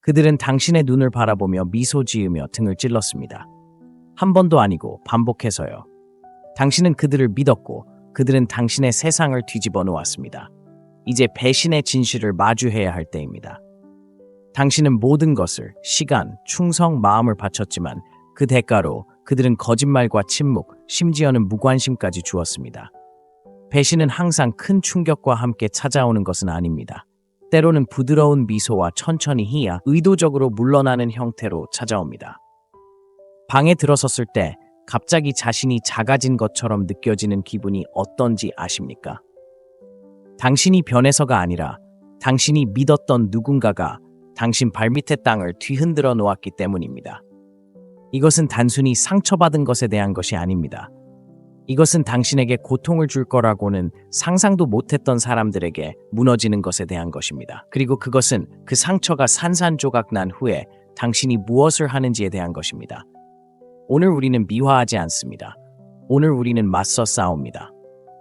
그들은 당신의 눈을 바라보며 미소 지으며 등을 찔렀습니다. 한 번도 아니고 반복해서요. 당신은 그들을 믿었고 그들은 당신의 세상을 뒤집어 놓았습니다. 이제 배신의 진실을 마주해야 할 때입니다. 당신은 모든 것을, 시간, 충성, 마음을 바쳤지만 그 대가로 그들은 거짓말과 침묵, 심지어는 무관심까지 주었습니다. 배신은 항상 큰 충격과 함께 찾아오는 것은 아닙니다. 때로는 부드러운 미소와 천천히 희야 의도적으로 물러나는 형태로 찾아옵니다. 방에 들어섰을 때 갑자기 자신이 작아진 것처럼 느껴지는 기분이 어떤지 아십니까? 당신이 변해서가 아니라 당신이 믿었던 누군가가 당신 발밑의 땅을 뒤흔들어 놓았기 때문입니다. 이것은 단순히 상처받은 것에 대한 것이 아닙니다. 이것은 당신에게 고통을 줄 거라고는 상상도 못했던 사람들에게 무너지는 것에 대한 것입니다. 그리고 그것은 그 상처가 산산조각 난 후에 당신이 무엇을 하는지에 대한 것입니다. 오늘 우리는 미화하지 않습니다. 오늘 우리는 맞서 싸웁니다.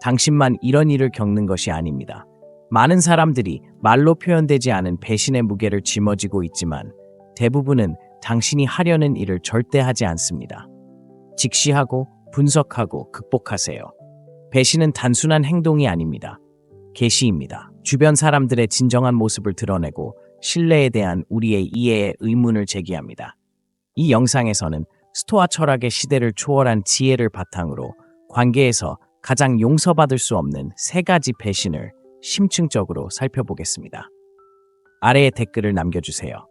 당신만 이런 일을 겪는 것이 아닙니다. 많은 사람들이 말로 표현되지 않은 배신의 무게를 짊어지고 있지만 대부분은 당신이 하려는 일을 절대 하지 않습니다. 직시하고 분석하고 극복하세요. 배신은 단순한 행동이 아닙니다. 계시입니다. 주변 사람들의 진정한 모습을 드러내고 신뢰에 대한 우리의 이해의 의문을 제기합니다. 이 영상에서는 스토아 철학의 시대를 초월한 지혜를 바탕으로 관계에서 가장 용서받을 수 없는 3가지 배신을 심층적으로 살펴보겠습니다. 아래에 댓글을 남겨주세요.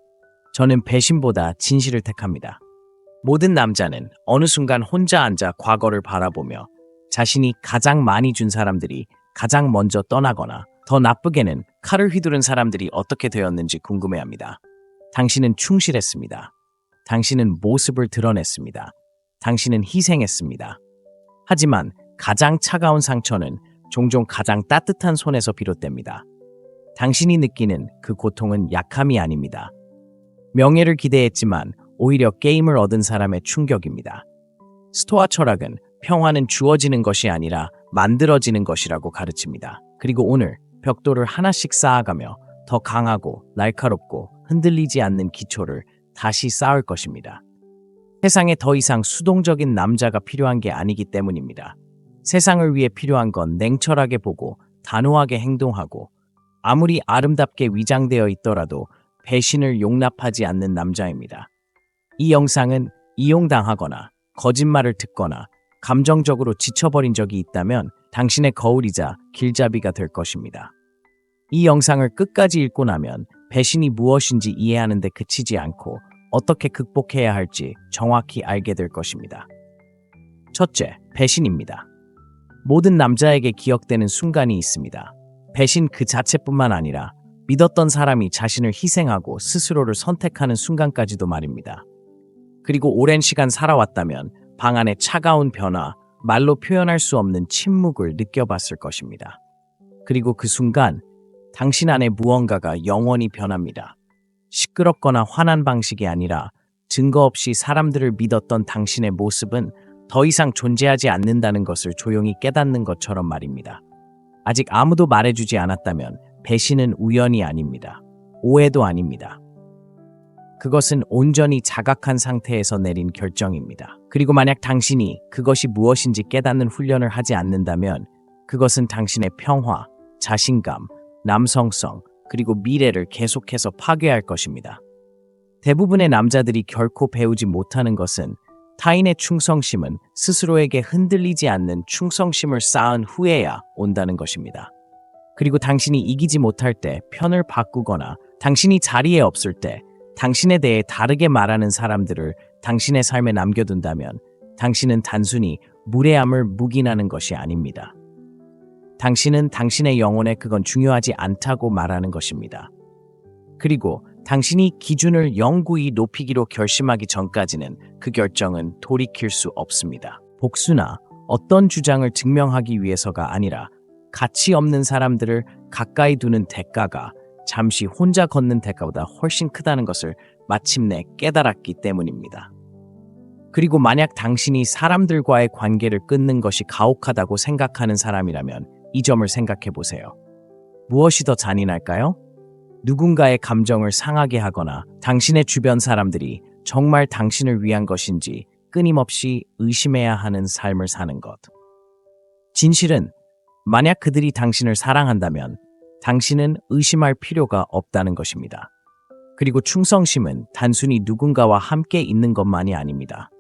저는 배신보다 진실을 택합니다. 모든 남자는 어느 순간 혼자 앉아 과거를 바라보며 자신이 가장 많이 준 사람들이 가장 먼저 떠나거나 더 나쁘게는 칼을 휘두른 사람들이 어떻게 되었는지 궁금해합니다. 당신은 충실했습니다. 당신은 모습을 드러냈습니다. 당신은 희생했습니다. 하지만 가장 차가운 상처는 종종 가장 따뜻한 손에서 비롯됩니다. 당신이 느끼는 그 고통은 약함이 아닙니다. 명예를 기대했지만 오히려 게임을 얻은 사람의 충격입니다. 스토아 철학은 평화는 주어지는 것이 아니라 만들어지는 것이라고 가르칩니다. 그리고 오늘 벽돌을 하나씩 쌓아가며 더 강하고 날카롭고 흔들리지 않는 기초를 다시 쌓을 것입니다. 세상에 더 이상 수동적인 남자가 필요한 게 아니기 때문입니다. 세상을 위해 필요한 건 냉철하게 보고 단호하게 행동하고 아무리 아름답게 위장되어 있더라도 배신을 용납하지 않는 남자입니다. 이 영상은 이용당하거나 거짓말을 듣거나 감정적으로 지쳐버린 적이 있다면 당신의 거울이자 길잡이가 될 것입니다. 이 영상을 끝까지 읽고 나면 배신이 무엇인지 이해하는 데 그치지 않고 어떻게 극복해야 할지 정확히 알게 될 것입니다. 첫째, 배신입니다. 모든 남자에게 기억되는 순간이 있습니다. 배신 그 자체뿐만 아니라 믿었던 사람이 자신을 희생하고 스스로를 선택하는 순간까지도 말입니다. 그리고 오랜 시간 살아왔다면 방 안의 차가운 변화, 말로 표현할 수 없는 침묵을 느껴봤을 것입니다. 그리고 그 순간 당신 안에 무언가가 영원히 변합니다. 시끄럽거나 화난 방식이 아니라 증거 없이 사람들을 믿었던 당신의 모습은 더 이상 존재하지 않는다는 것을 조용히 깨닫는 것처럼 말입니다. 아직 아무도 말해주지 않았다면 배신은 우연이 아닙니다. 오해도 아닙니다. 그것은 온전히 자각한 상태에서 내린 결정입니다. 그리고 만약 당신이 그것이 무엇인지 깨닫는 훈련을 하지 않는다면 그것은 당신의 평화, 자신감, 남성성, 그리고 미래를 계속해서 파괴할 것입니다. 대부분의 남자들이 결코 배우지 못하는 것은 타인의 충성심은 스스로에게 흔들리지 않는 충성심을 쌓은 후에야 온다는 것입니다. 그리고 당신이 이기지 못할 때 편을 바꾸거나 당신이 자리에 없을 때 당신에 대해 다르게 말하는 사람들을 당신의 삶에 남겨둔다면 당신은 단순히 무례함을 묵인하는 것이 아닙니다. 당신은 당신의 영혼에 그건 중요하지 않다고 말하는 것입니다. 그리고 당신이 기준을 영구히 높이기로 결심하기 전까지는 그 결정은 돌이킬 수 없습니다. 복수나 어떤 주장을 증명하기 위해서가 아니라 가치 없는 사람들을 가까이 두는 대가가 잠시 혼자 걷는 대가보다 훨씬 크다는 것을 마침내 깨달았기 때문입니다. 그리고 만약 당신이 사람들과의 관계를 끊는 것이 가혹하다고 생각하는 사람이라면 이 점을 생각해 보세요. 무엇이 더 잔인할까요? 누군가의 감정을 상하게 하거나 당신의 주변 사람들이 정말 당신을 위한 것인지 끊임없이 의심해야 하는 삶을 사는 것. 진실은 만약 그들이 당신을 사랑한다면 당신은 의심할 필요가 없다는 것입니다. 그리고 충성심은 단순히 누군가와 함께 있는 것만이 아닙니다.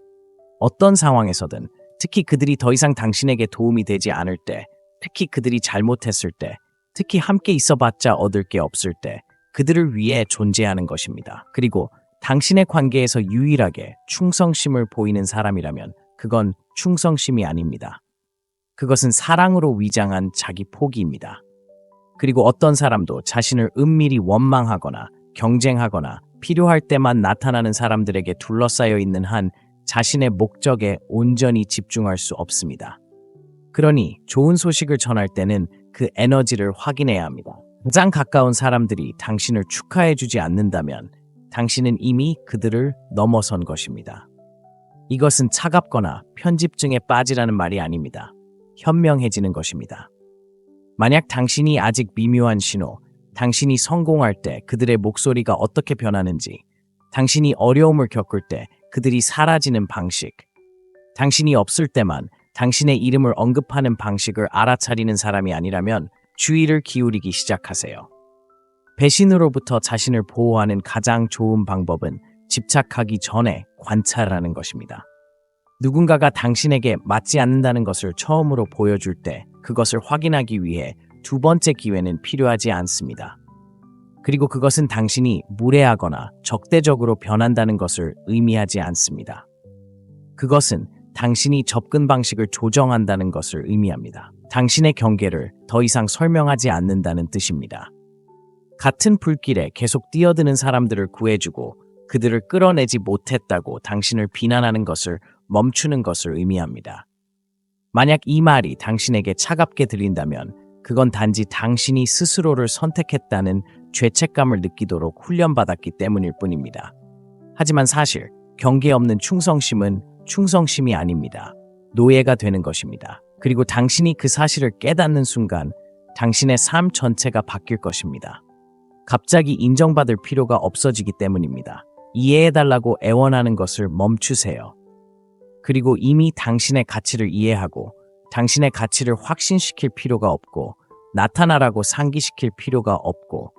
어떤 상황에서든, 특히 그들이 더 이상 당신에게 도움이 되지 않을 때, 특히 그들이 잘못했을 때, 특히 함께 있어봤자 얻을 게 없을 때, 그들을 위해 존재하는 것입니다. 그리고 당신의 관계에서 유일하게 충성심을 보이는 사람이라면 그건 충성심이 아닙니다. 그것은 사랑으로 위장한 자기 포기입니다. 그리고 어떤 사람도 자신을 은밀히 원망하거나 경쟁하거나 필요할 때만 나타나는 사람들에게 둘러싸여 있는 한 자신의 목적에 온전히 집중할 수 없습니다. 그러니 좋은 소식을 전할 때는 그 에너지를 확인해야 합니다. 가장 가까운 사람들이 당신을 축하해주지 않는다면 당신은 이미 그들을 넘어선 것입니다. 이것은 차갑거나 편집증에 빠지라는 말이 아닙니다. 현명해지는 것입니다. 만약 당신이 아직 미묘한 신호, 당신이 성공할 때 그들의 목소리가 어떻게 변하는지, 당신이 어려움을 겪을 때 그들이 사라지는 방식, 당신이 없을 때만 당신의 이름을 언급하는 방식을 알아차리는 사람이 아니라면 주의를 기울이기 시작하세요. 배신으로부터 자신을 보호하는 가장 좋은 방법은 집착하기 전에 관찰하는 것입니다. 누군가가 당신에게 맞지 않는다는 것을 처음으로 보여줄 때 그것을 확인하기 위해 두 번째 기회는 필요하지 않습니다. 그리고 그것은 당신이 무례하거나 적대적으로 변한다는 것을 의미하지 않습니다. 그것은 당신이 접근 방식을 조정한다는 것을 의미합니다. 당신의 경계를 더 이상 설명하지 않는다는 뜻입니다. 같은 불길에 계속 뛰어드는 사람들을 구해주고 그들을 끌어내지 못했다고 당신을 비난하는 것을 멈추는 것을 의미합니다. 만약 이 말이 당신에게 차갑게 들린다면 그건 단지 당신이 스스로를 선택했다는 죄책감을 느끼도록 훈련받았기 때문일 뿐입니다. 하지만 사실 경계 없는 충성심은 충성심이 아닙니다. 노예가 되는 것입니다. 그리고 당신이 그 사실을 깨닫는 순간 당신의 삶 전체가 바뀔 것입니다. 갑자기 인정받을 필요가 없어지기 때문입니다. 이해해달라고 애원하는 것을 멈추세요. 그리고 이미 당신의 가치를 이해하고 당신의 가치를 확신시킬 필요가 없고 나타나라고 상기시킬 필요가 없고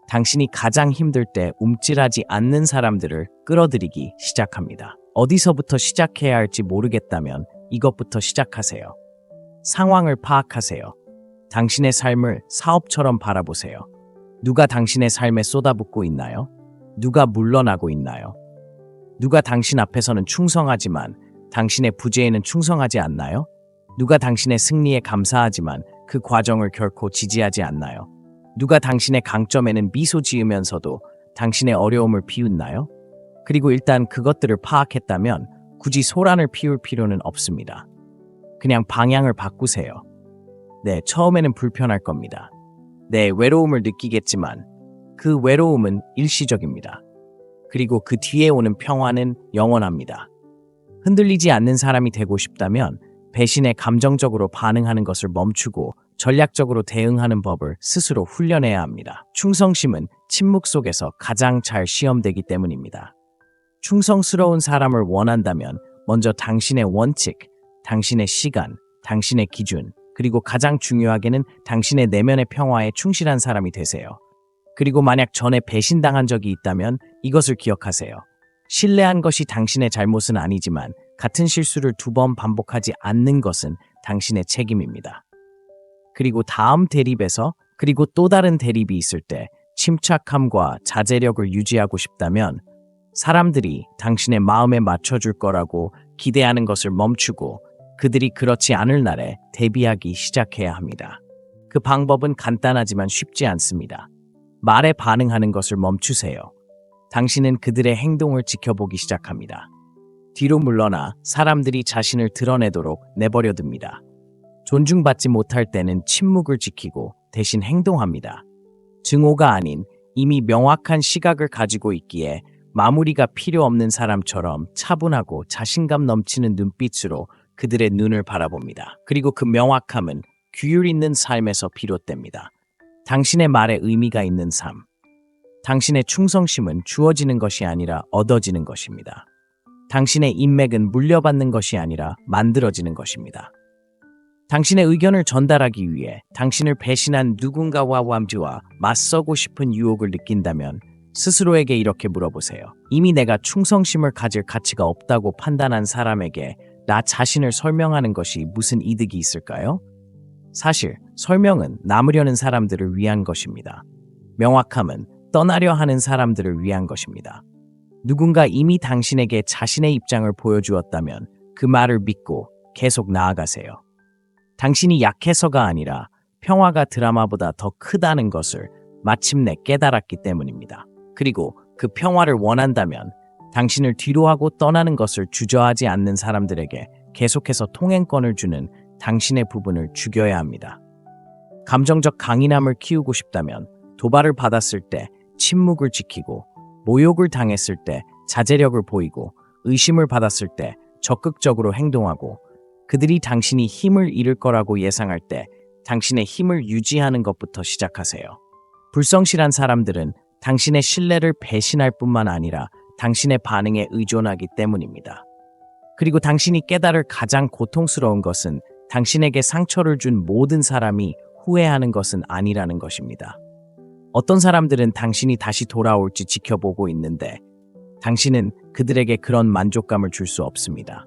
당신이 가장 힘들 때 움찔하지 않는 사람들을 끌어들이기 시작합니다. 어디서부터 시작해야 할지 모르겠다면 이것부터 시작하세요. 상황을 파악하세요. 당신의 삶을 사업처럼 바라보세요. 누가 당신의 삶에 쏟아붓고 있나요? 누가 물러나고 있나요? 누가 당신 앞에서는 충성하지만 당신의 부재에는 충성하지 않나요? 누가 당신의 승리에 감사하지만 그 과정을 결코 지지하지 않나요? 누가 당신의 강점에는 미소 지으면서도 당신의 어려움을 비웃나요? 그리고 일단 그것들을 파악했다면 굳이 소란을 피울 필요는 없습니다. 그냥 방향을 바꾸세요. 네, 처음에는 불편할 겁니다. 네, 외로움을 느끼겠지만 그 외로움은 일시적입니다. 그리고 그 뒤에 오는 평화는 영원합니다. 흔들리지 않는 사람이 되고 싶다면 배신에 감정적으로 반응하는 것을 멈추고 전략적으로 대응하는 법을 스스로 훈련해야 합니다. 충성심은 침묵 속에서 가장 잘 시험되기 때문입니다. 충성스러운 사람을 원한다면 먼저 당신의 원칙, 당신의 시간, 당신의 기준, 그리고 가장 중요하게는 당신의 내면의 평화에 충실한 사람이 되세요. 그리고 만약 전에 배신당한 적이 있다면 이것을 기억하세요. 신뢰한 것이 당신의 잘못은 아니지만 같은 실수를 2번 반복하지 않는 것은 당신의 책임입니다. 그리고 다음 대립에서 그리고 또 다른 대립이 있을 때 침착함과 자제력을 유지하고 싶다면 사람들이 당신의 마음에 맞춰줄 거라고 기대하는 것을 멈추고 그들이 그렇지 않을 날에 대비하기 시작해야 합니다. 그 방법은 간단하지만 쉽지 않습니다. 말에 반응하는 것을 멈추세요. 당신은 그들의 행동을 지켜보기 시작합니다. 뒤로 물러나 사람들이 자신을 드러내도록 내버려둡니다. 존중받지 못할 때는 침묵을 지키고 대신 행동합니다. 증오가 아닌 이미 명확한 시각을 가지고 있기에 마무리가 필요 없는 사람처럼 차분하고 자신감 넘치는 눈빛으로 그들의 눈을 바라봅니다. 그리고 그 명확함은 규율 있는 삶에서 비롯됩니다. 당신의 말에 의미가 있는 삶. 당신의 충성심은 주어지는 것이 아니라 얻어지는 것입니다. 당신의 인맥은 물려받는 것이 아니라 만들어지는 것입니다. 당신의 의견을 전달하기 위해 당신을 배신한 누군가와 완주와 맞서고 싶은 유혹을 느낀다면 스스로에게 이렇게 물어보세요. 이미 내가 충성심을 가질 가치가 없다고 판단한 사람에게 나 자신을 설명하는 것이 무슨 이득이 있을까요? 사실 설명은 남으려는 사람들을 위한 것입니다. 명확함은 떠나려 하는 사람들을 위한 것입니다. 누군가 이미 당신에게 자신의 입장을 보여주었다면 그 말을 믿고 계속 나아가세요. 당신이 약해서가 아니라 평화가 드라마보다 더 크다는 것을 마침내 깨달았기 때문입니다. 그리고 그 평화를 원한다면 당신을 뒤로하고 떠나는 것을 주저하지 않는 사람들에게 계속해서 통행권을 주는 당신의 부분을 죽여야 합니다. 감정적 강인함을 키우고 싶다면 도발을 받았을 때 침묵을 지키고, 모욕을 당했을 때 자제력을 보이고, 의심을 받았을 때 적극적으로 행동하고, 그들이 당신이 힘을 잃을 거라고 예상할 때 당신의 힘을 유지하는 것부터 시작하세요. 불성실한 사람들은 당신의 신뢰를 배신할 뿐만 아니라 당신의 반응에 의존하기 때문입니다. 그리고 당신이 깨달을 가장 고통스러운 것은 당신에게 상처를 준 모든 사람이 후회하는 것은 아니라는 것입니다. 어떤 사람들은 당신이 다시 돌아올지 지켜보고 있는데 당신은 그들에게 그런 만족감을 줄 수 없습니다.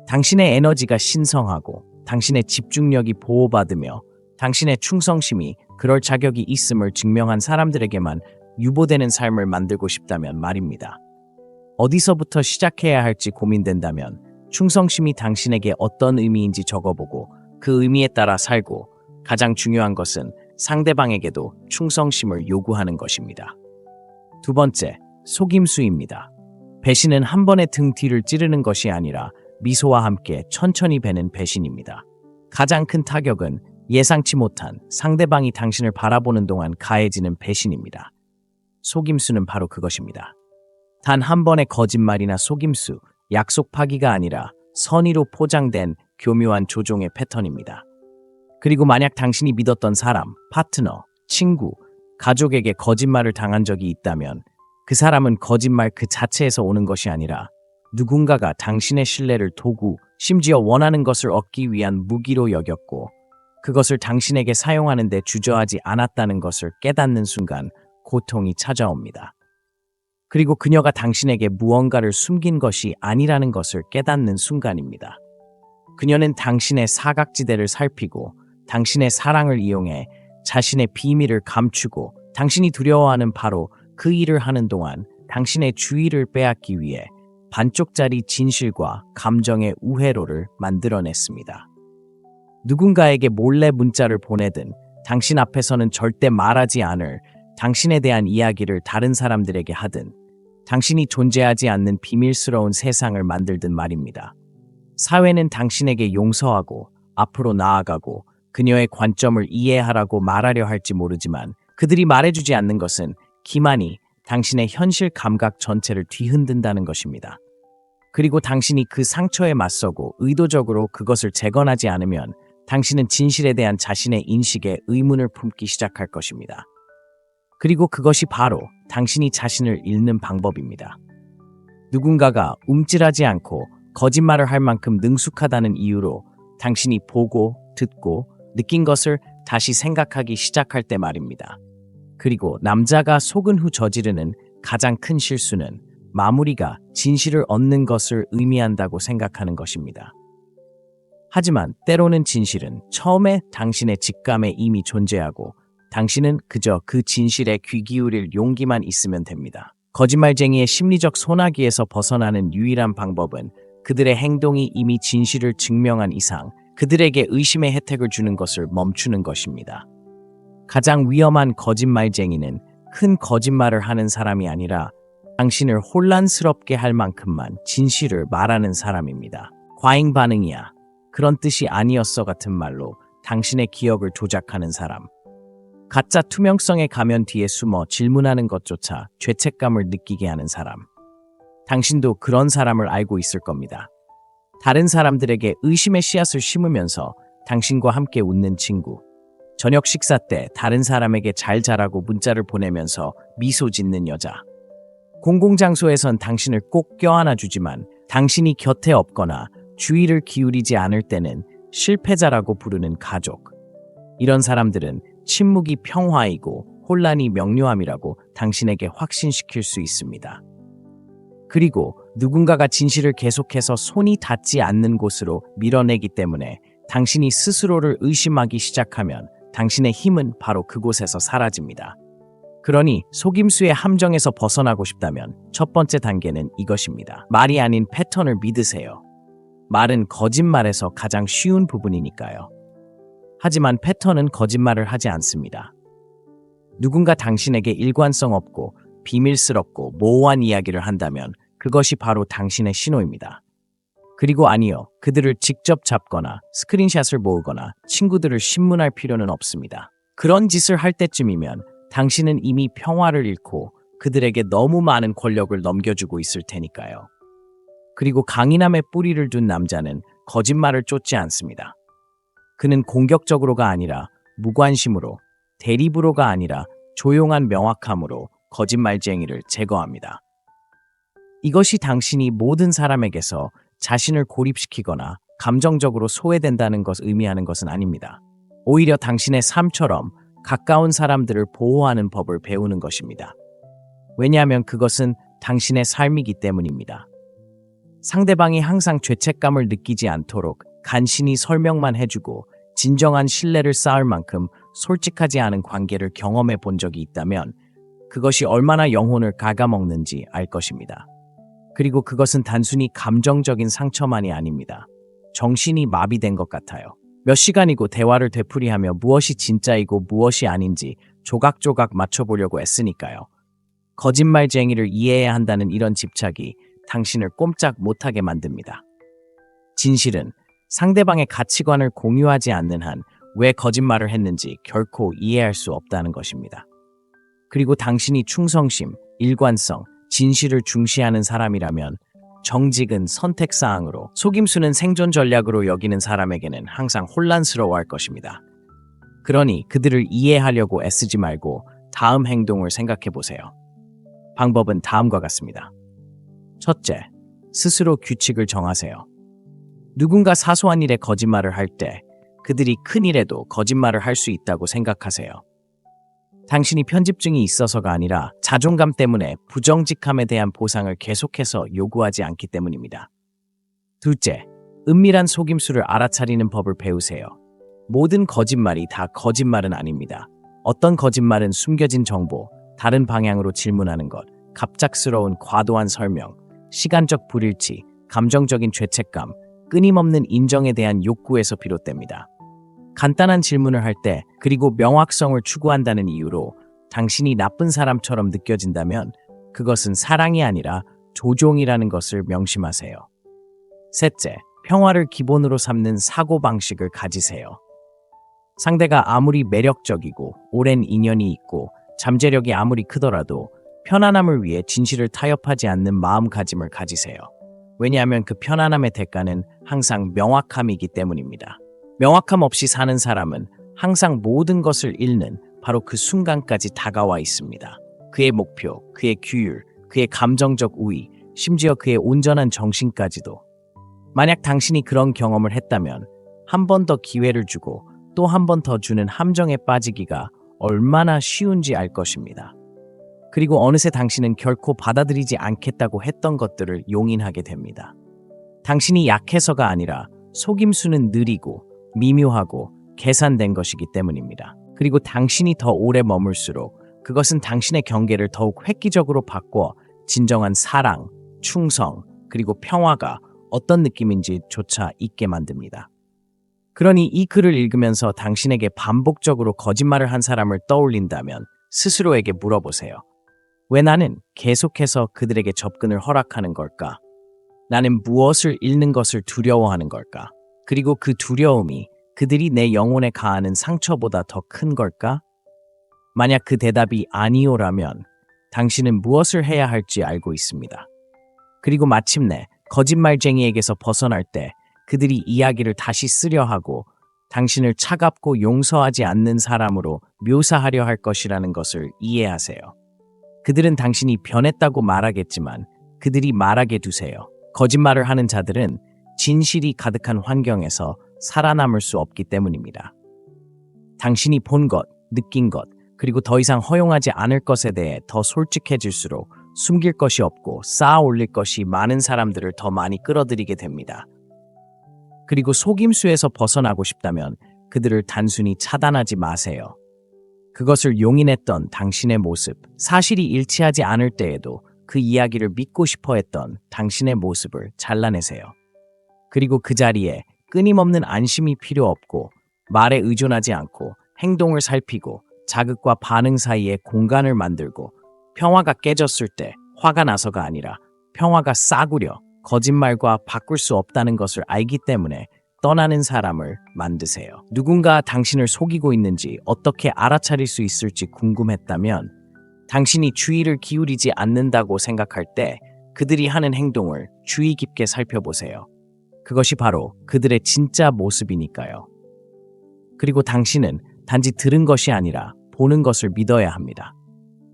당신의 에너지가 신성하고 당신의 집중력이 보호받으며 당신의 충성심이 그럴 자격이 있음을 증명한 사람들에게만 유보되는 삶을 만들고 싶다면 말입니다. 어디서부터 시작해야 할지 고민된다면 충성심이 당신에게 어떤 의미인지 적어보고 그 의미에 따라 살고, 가장 중요한 것은 상대방에게도 충성심을 요구하는 것입니다. 두 번째, 속임수입니다. 배신은 한 번에 등 뒤를 찌르는 것이 아니라 미소와 함께 천천히 베는 배신입니다. 가장 큰 타격은 예상치 못한 상대방이 당신을 바라보는 동안 가해지는 배신입니다. 속임수는 바로 그것입니다. 단 한 번의 거짓말이나 속임수, 약속 파기가 아니라 선의로 포장된 교묘한 조종의 패턴입니다. 그리고 만약 당신이 믿었던 사람, 파트너, 친구, 가족에게 거짓말을 당한 적이 있다면 그 사람은 거짓말 그 자체에서 오는 것이 아니라 누군가가 당신의 신뢰를 도구, 심지어 원하는 것을 얻기 위한 무기로 여겼고 그것을 당신에게 사용하는 데 주저하지 않았다는 것을 깨닫는 순간 고통이 찾아옵니다. 그리고 그녀가 당신에게 무언가를 숨긴 것이 아니라는 것을 깨닫는 순간입니다. 그녀는 당신의 사각지대를 살피고 당신의 사랑을 이용해 자신의 비밀을 감추고 당신이 두려워하는 바로 그 일을 하는 동안 당신의 주의를 빼앗기 위해 반쪽짜리 진실과 감정의 우회로를 만들어냈습니다. 누군가에게 몰래 문자를 보내든 당신 앞에서는 절대 말하지 않을 당신에 대한 이야기를 다른 사람들에게 하든 당신이 존재하지 않는 비밀스러운 세상을 만들든 말입니다. 사회는 당신에게 용서하고 앞으로 나아가고 그녀의 관점을 이해하라고 말하려 할지 모르지만 그들이 말해주지 않는 것은 기만이 당신의 현실 감각 전체를 뒤흔든다는 것입니다. 그리고 당신이 그 상처에 맞서고 의도적으로 그것을 재건하지 않으면 당신은 진실에 대한 자신의 인식에 의문을 품기 시작할 것입니다. 그리고 그것이 바로 당신이 자신을 잃는 방법입니다. 누군가가 움찔하지 않고 거짓말을 할 만큼 능숙하다는 이유로 당신이 보고, 듣고, 느낀 것을 다시 생각하기 시작할 때 말입니다. 그리고 남자가 속은 후 저지르는 가장 큰 실수는 마무리가 진실을 얻는 것을 의미한다고 생각하는 것입니다. 하지만 때로는 진실은 처음에 당신의 직감에 이미 존재하고 당신은 그저 그 진실에 귀 기울일 용기만 있으면 됩니다. 거짓말쟁이의 심리적 소나기에서 벗어나는 유일한 방법은 그들의 행동이 이미 진실을 증명한 이상 그들에게 의심의 혜택을 주는 것을 멈추는 것입니다. 가장 위험한 거짓말쟁이는 큰 거짓말을 하는 사람이 아니라 당신을 혼란스럽게 할 만큼만 진실을 말하는 사람입니다. 과잉 반응이야. 그런 뜻이 아니었어 같은 말로 당신의 기억을 조작하는 사람. 가짜 투명성의 가면 뒤에 숨어 질문하는 것조차 죄책감을 느끼게 하는 사람. 당신도 그런 사람을 알고 있을 겁니다. 다른 사람들에게 의심의 씨앗을 심으면서 당신과 함께 웃는 친구. 저녁 식사 때 다른 사람에게 잘 자라고 문자를 보내면서 미소 짓는 여자. 공공장소에선 당신을 꼭 껴안아 주지만 당신이 곁에 없거나 주의를 기울이지 않을 때는 실패자라고 부르는 가족. 이런 사람들은 침묵이 평화이고 혼란이 명료함이라고 당신에게 확신시킬 수 있습니다. 그리고 누군가가 진실을 계속해서 손이 닿지 않는 곳으로 밀어내기 때문에 당신이 스스로를 의심하기 시작하면 당신의 힘은 바로 그곳에서 사라집니다. 그러니 속임수의 함정에서 벗어나고 싶다면 첫 번째 단계는 이것입니다. 말이 아닌 패턴을 믿으세요. 말은 거짓말에서 가장 쉬운 부분이니까요. 하지만 패턴은 거짓말을 하지 않습니다. 누군가 당신에게 일관성 없고 비밀스럽고 모호한 이야기를 한다면 그것이 바로 당신의 신호입니다. 그리고 아니요, 그들을 직접 잡거나 스크린샷을 모으거나 친구들을 신문할 필요는 없습니다. 그런 짓을 할 때쯤이면 당신은 이미 평화를 잃고 그들에게 너무 많은 권력을 넘겨주고 있을 테니까요. 그리고 강인함에 뿌리를 둔 남자는 거짓말을 쫓지 않습니다. 그는 공격적으로가 아니라 무관심으로, 대립으로가 아니라 조용한 명확함으로 거짓말쟁이를 제거합니다. 이것이 당신이 모든 사람에게서 자신을 고립시키거나 감정적으로 소외된다는 것을 의미하는 것은 아닙니다. 오히려 당신의 삶처럼 가까운 사람들을 보호하는 법을 배우는 것입니다. 왜냐하면 그것은 당신의 삶이기 때문입니다. 상대방이 항상 죄책감을 느끼지 않도록 간신히 설명만 해주고 진정한 신뢰를 쌓을 만큼 솔직하지 않은 관계를 경험해 본 적이 있다면 그것이 얼마나 영혼을 갉아먹는지 알 것입니다. 그리고 그것은 단순히 감정적인 상처만이 아닙니다. 정신이 마비된 것 같아요. 몇 시간이고 대화를 되풀이하며 무엇이 진짜이고 무엇이 아닌지 조각조각 맞춰보려고 애쓰니까요. 거짓말쟁이를 이해해야 한다는 이런 집착이 당신을 꼼짝 못하게 만듭니다. 진실은 상대방의 가치관을 공유하지 않는 한 왜 거짓말을 했는지 결코 이해할 수 없다는 것입니다. 그리고 당신이 충성심, 일관성, 진실을 중시하는 사람이라면 정직은 선택사항으로, 속임수는 생존 전략으로 여기는 사람에게는 항상 혼란스러워할 것입니다. 그러니 그들을 이해하려고 애쓰지 말고 다음 행동을 생각해 보세요. 방법은 다음과 같습니다. 첫째, 스스로 규칙을 정하세요. 누군가 사소한 일에 거짓말을 할 때 그들이 큰 일에도 거짓말을 할 수 있다고 생각하세요. 당신이 편집증이 있어서가 아니라 자존감 때문에 부정직함에 대한 보상을 계속해서 요구하지 않기 때문입니다. 둘째, 은밀한 속임수를 알아차리는 법을 배우세요. 모든 거짓말이 다 거짓말은 아닙니다. 어떤 거짓말은 숨겨진 정보, 다른 방향으로 질문하는 것, 갑작스러운 과도한 설명, 시간적 불일치, 감정적인 죄책감, 끊임없는 인정에 대한 욕구에서 비롯됩니다. 간단한 질문을 할 때 그리고 명확성을 추구한다는 이유로 당신이 나쁜 사람처럼 느껴진다면 그것은 사랑이 아니라 조종이라는 것을 명심하세요. 셋째, 평화를 기본으로 삼는 사고방식을 가지세요. 상대가 아무리 매력적이고 오랜 인연이 있고 잠재력이 아무리 크더라도 편안함을 위해 진실을 타협하지 않는 마음가짐을 가지세요. 왜냐하면 그 편안함의 대가는 항상 명확함이기 때문입니다. 명확함 없이 사는 사람은 항상 모든 것을 잃는 바로 그 순간까지 다가와 있습니다. 그의 목표, 그의 규율, 그의 감정적 우위, 심지어 그의 온전한 정신까지도. 만약 당신이 그런 경험을 했다면 한 번 더 기회를 주고 또 한 번 더 주는 함정에 빠지기가 얼마나 쉬운지 알 것입니다. 그리고 어느새 당신은 결코 받아들이지 않겠다고 했던 것들을 용인하게 됩니다. 당신이 약해서가 아니라 속임수는 느리고 미묘하고 계산된 것이기 때문입니다. 그리고 당신이 더 오래 머물수록 그것은 당신의 경계를 더욱 획기적으로 바꿔 진정한 사랑, 충성, 그리고 평화가 어떤 느낌인지조차 잊게 만듭니다. 그러니 이 글을 읽으면서 당신에게 반복적으로 거짓말을 한 사람을 떠올린다면 스스로에게 물어보세요. 왜 나는 계속해서 그들에게 접근을 허락하는 걸까? 나는 무엇을 잃는 것을 두려워하는 걸까? 그리고 그 두려움이 그들이 내 영혼에 가하는 상처보다 더 큰 걸까? 만약 그 대답이 아니오라면 당신은 무엇을 해야 할지 알고 있습니다. 그리고 마침내 거짓말쟁이에게서 벗어날 때 그들이 이야기를 다시 쓰려 하고 당신을 차갑고 용서하지 않는 사람으로 묘사하려 할 것이라는 것을 이해하세요. 그들은 당신이 변했다고 말하겠지만 그들이 말하게 두세요. 거짓말을 하는 자들은 진실이 가득한 환경에서 살아남을 수 없기 때문입니다. 당신이 본 것, 느낀 것, 그리고 더 이상 허용하지 않을 것에 대해 더 솔직해질수록 숨길 것이 없고 쌓아 올릴 것이 많은 사람들을 더 많이 끌어들이게 됩니다. 그리고 속임수에서 벗어나고 싶다면 그들을 단순히 차단하지 마세요. 그것을 용인했던 당신의 모습, 사실이 일치하지 않을 때에도 그 이야기를 믿고 싶어 했던 당신의 모습을 잘라내세요. 그리고 그 자리에 끊임없는 안심이 필요 없고 말에 의존하지 않고 행동을 살피고 자극과 반응 사이에 공간을 만들고 평화가 깨졌을 때 화가 나서가 아니라 평화가 싸구려 거짓말과 바꿀 수 없다는 것을 알기 때문에 떠나는 사람을 만드세요. 누군가 당신을 속이고 있는지 어떻게 알아차릴 수 있을지 궁금했다면 당신이 주의를 기울이지 않는다고 생각할 때 그들이 하는 행동을 주의 깊게 살펴보세요. 그것이 바로 그들의 진짜 모습이니까요. 그리고 당신은 단지 들은 것이 아니라 보는 것을 믿어야 합니다.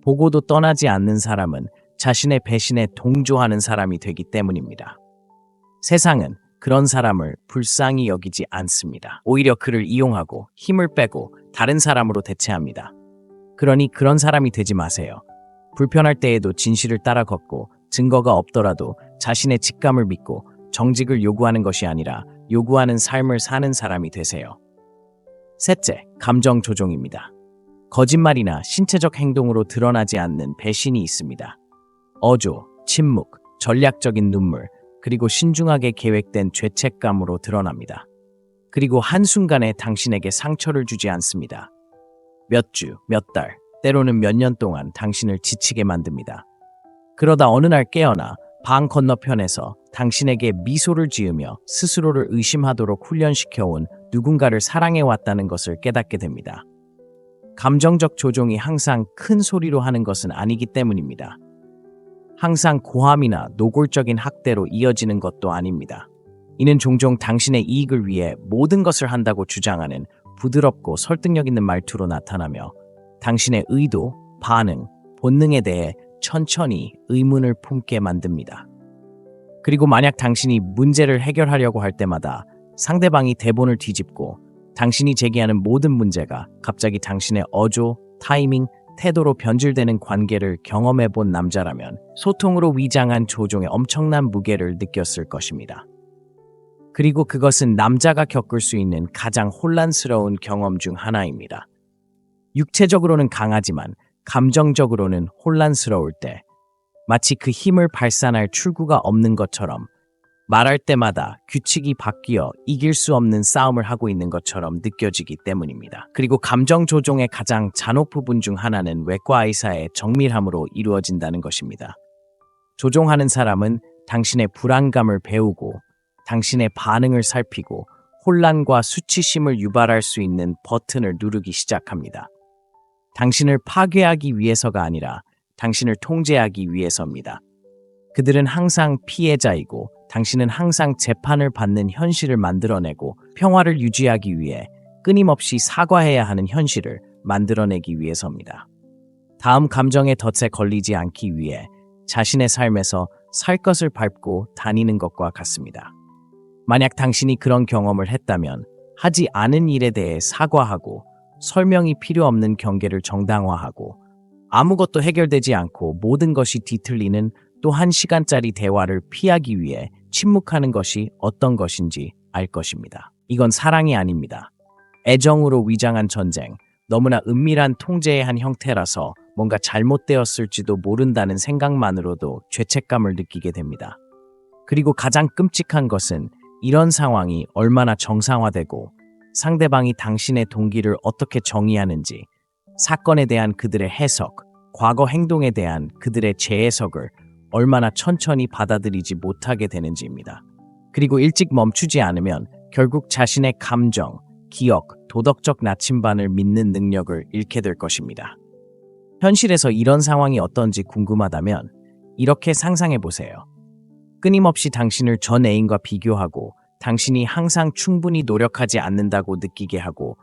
보고도 떠나지 않는 사람은 자신의 배신에 동조하는 사람이 되기 때문입니다. 세상은 그런 사람을 불쌍히 여기지 않습니다. 오히려 그를 이용하고 힘을 빼고 다른 사람으로 대체합니다. 그러니 그런 사람이 되지 마세요. 불편할 때에도 진실을 따라 걷고 증거가 없더라도 자신의 직감을 믿고 정직을 요구하는 것이 아니라 요구하는 삶을 사는 사람이 되세요. 셋째, 감정 조종입니다. 거짓말이나 신체적 행동으로 드러나지 않는 배신이 있습니다. 어조, 침묵, 전략적인 눈물, 그리고 신중하게 계획된 죄책감으로 드러납니다. 그리고 한순간에 당신에게 상처를 주지 않습니다. 몇 주, 몇 달, 때로는 몇 년 동안 당신을 지치게 만듭니다. 그러다 어느 날 깨어나 방 건너편에서 당신에게 미소를 지으며 스스로를 의심하도록 훈련시켜온 누군가를 사랑해왔다는 것을 깨닫게 됩니다. 감정적 조종이 항상 큰 소리로 하는 것은 아니기 때문입니다. 항상 고함이나 노골적인 학대로 이어지는 것도 아닙니다. 이는 종종 당신의 이익을 위해 모든 것을 한다고 주장하는 부드럽고 설득력 있는 말투로 나타나며 당신의 의도, 반응, 본능에 대해 천천히 의문을 품게 만듭니다. 그리고 만약 당신이 문제를 해결하려고 할 때마다 상대방이 대본을 뒤집고 당신이 제기하는 모든 문제가 갑자기 당신의 어조, 타이밍, 태도로 변질되는 관계를 경험해본 남자라면 소통으로 위장한 조종의 엄청난 무게를 느꼈을 것입니다. 그리고 그것은 남자가 겪을 수 있는 가장 혼란스러운 경험 중 하나입니다. 육체적으로는 강하지만 감정적으로는 혼란스러울 때 마치 그 힘을 발산할 출구가 없는 것처럼 말할 때마다 규칙이 바뀌어 이길 수 없는 싸움을 하고 있는 것처럼 느껴지기 때문입니다. 그리고 감정 조종의 가장 잔혹 부분 중 하나는 외과 의사의 정밀함으로 이루어진다는 것입니다. 조종하는 사람은 당신의 불안감을 배우고 당신의 반응을 살피고 혼란과 수치심을 유발할 수 있는 버튼을 누르기 시작합니다. 당신을 파괴하기 위해서가 아니라 당신을 통제하기 위해서입니다. 그들은 항상 피해자이고 당신은 항상 재판을 받는 현실을 만들어내고 평화를 유지하기 위해 끊임없이 사과해야 하는 현실을 만들어내기 위해서입니다. 다음 감정의 덫에 걸리지 않기 위해 자신의 삶에서 살 것을 밟고 다니는 것과 같습니다. 만약 당신이 그런 경험을 했다면 하지 않은 일에 대해 사과하고 설명이 필요 없는 경계를 정당화하고 아무것도 해결되지 않고 모든 것이 뒤틀리는 또 1시간짜리 대화를 피하기 위해 침묵하는 것이 어떤 것인지 알 것입니다. 이건 사랑이 아닙니다. 애정으로 위장한 전쟁, 너무나 은밀한 통제의 한 형태라서 뭔가 잘못되었을지도 모른다는 생각만으로도 죄책감을 느끼게 됩니다. 그리고 가장 끔찍한 것은 이런 상황이 얼마나 정상화되고 상대방이 당신의 동기를 어떻게 정의하는지, 사건에 대한 그들의 해석, 과거 행동에 대한 그들의 재해석을 얼마나 천천히 받아들이지 못하게 되는지입니다. 그리고 일찍 멈추지 않으면 결국 자신의 감정, 기억, 도덕적 나침반을 믿는 능력을 잃게 될 것입니다. 현실에서 이런 상황이 어떤지 궁금하다면 이렇게 상상해 보세요. 끊임없이 당신을 전 애인과 비교하고 당신이 항상 충분히 노력하지 않는다고 느끼게 하고,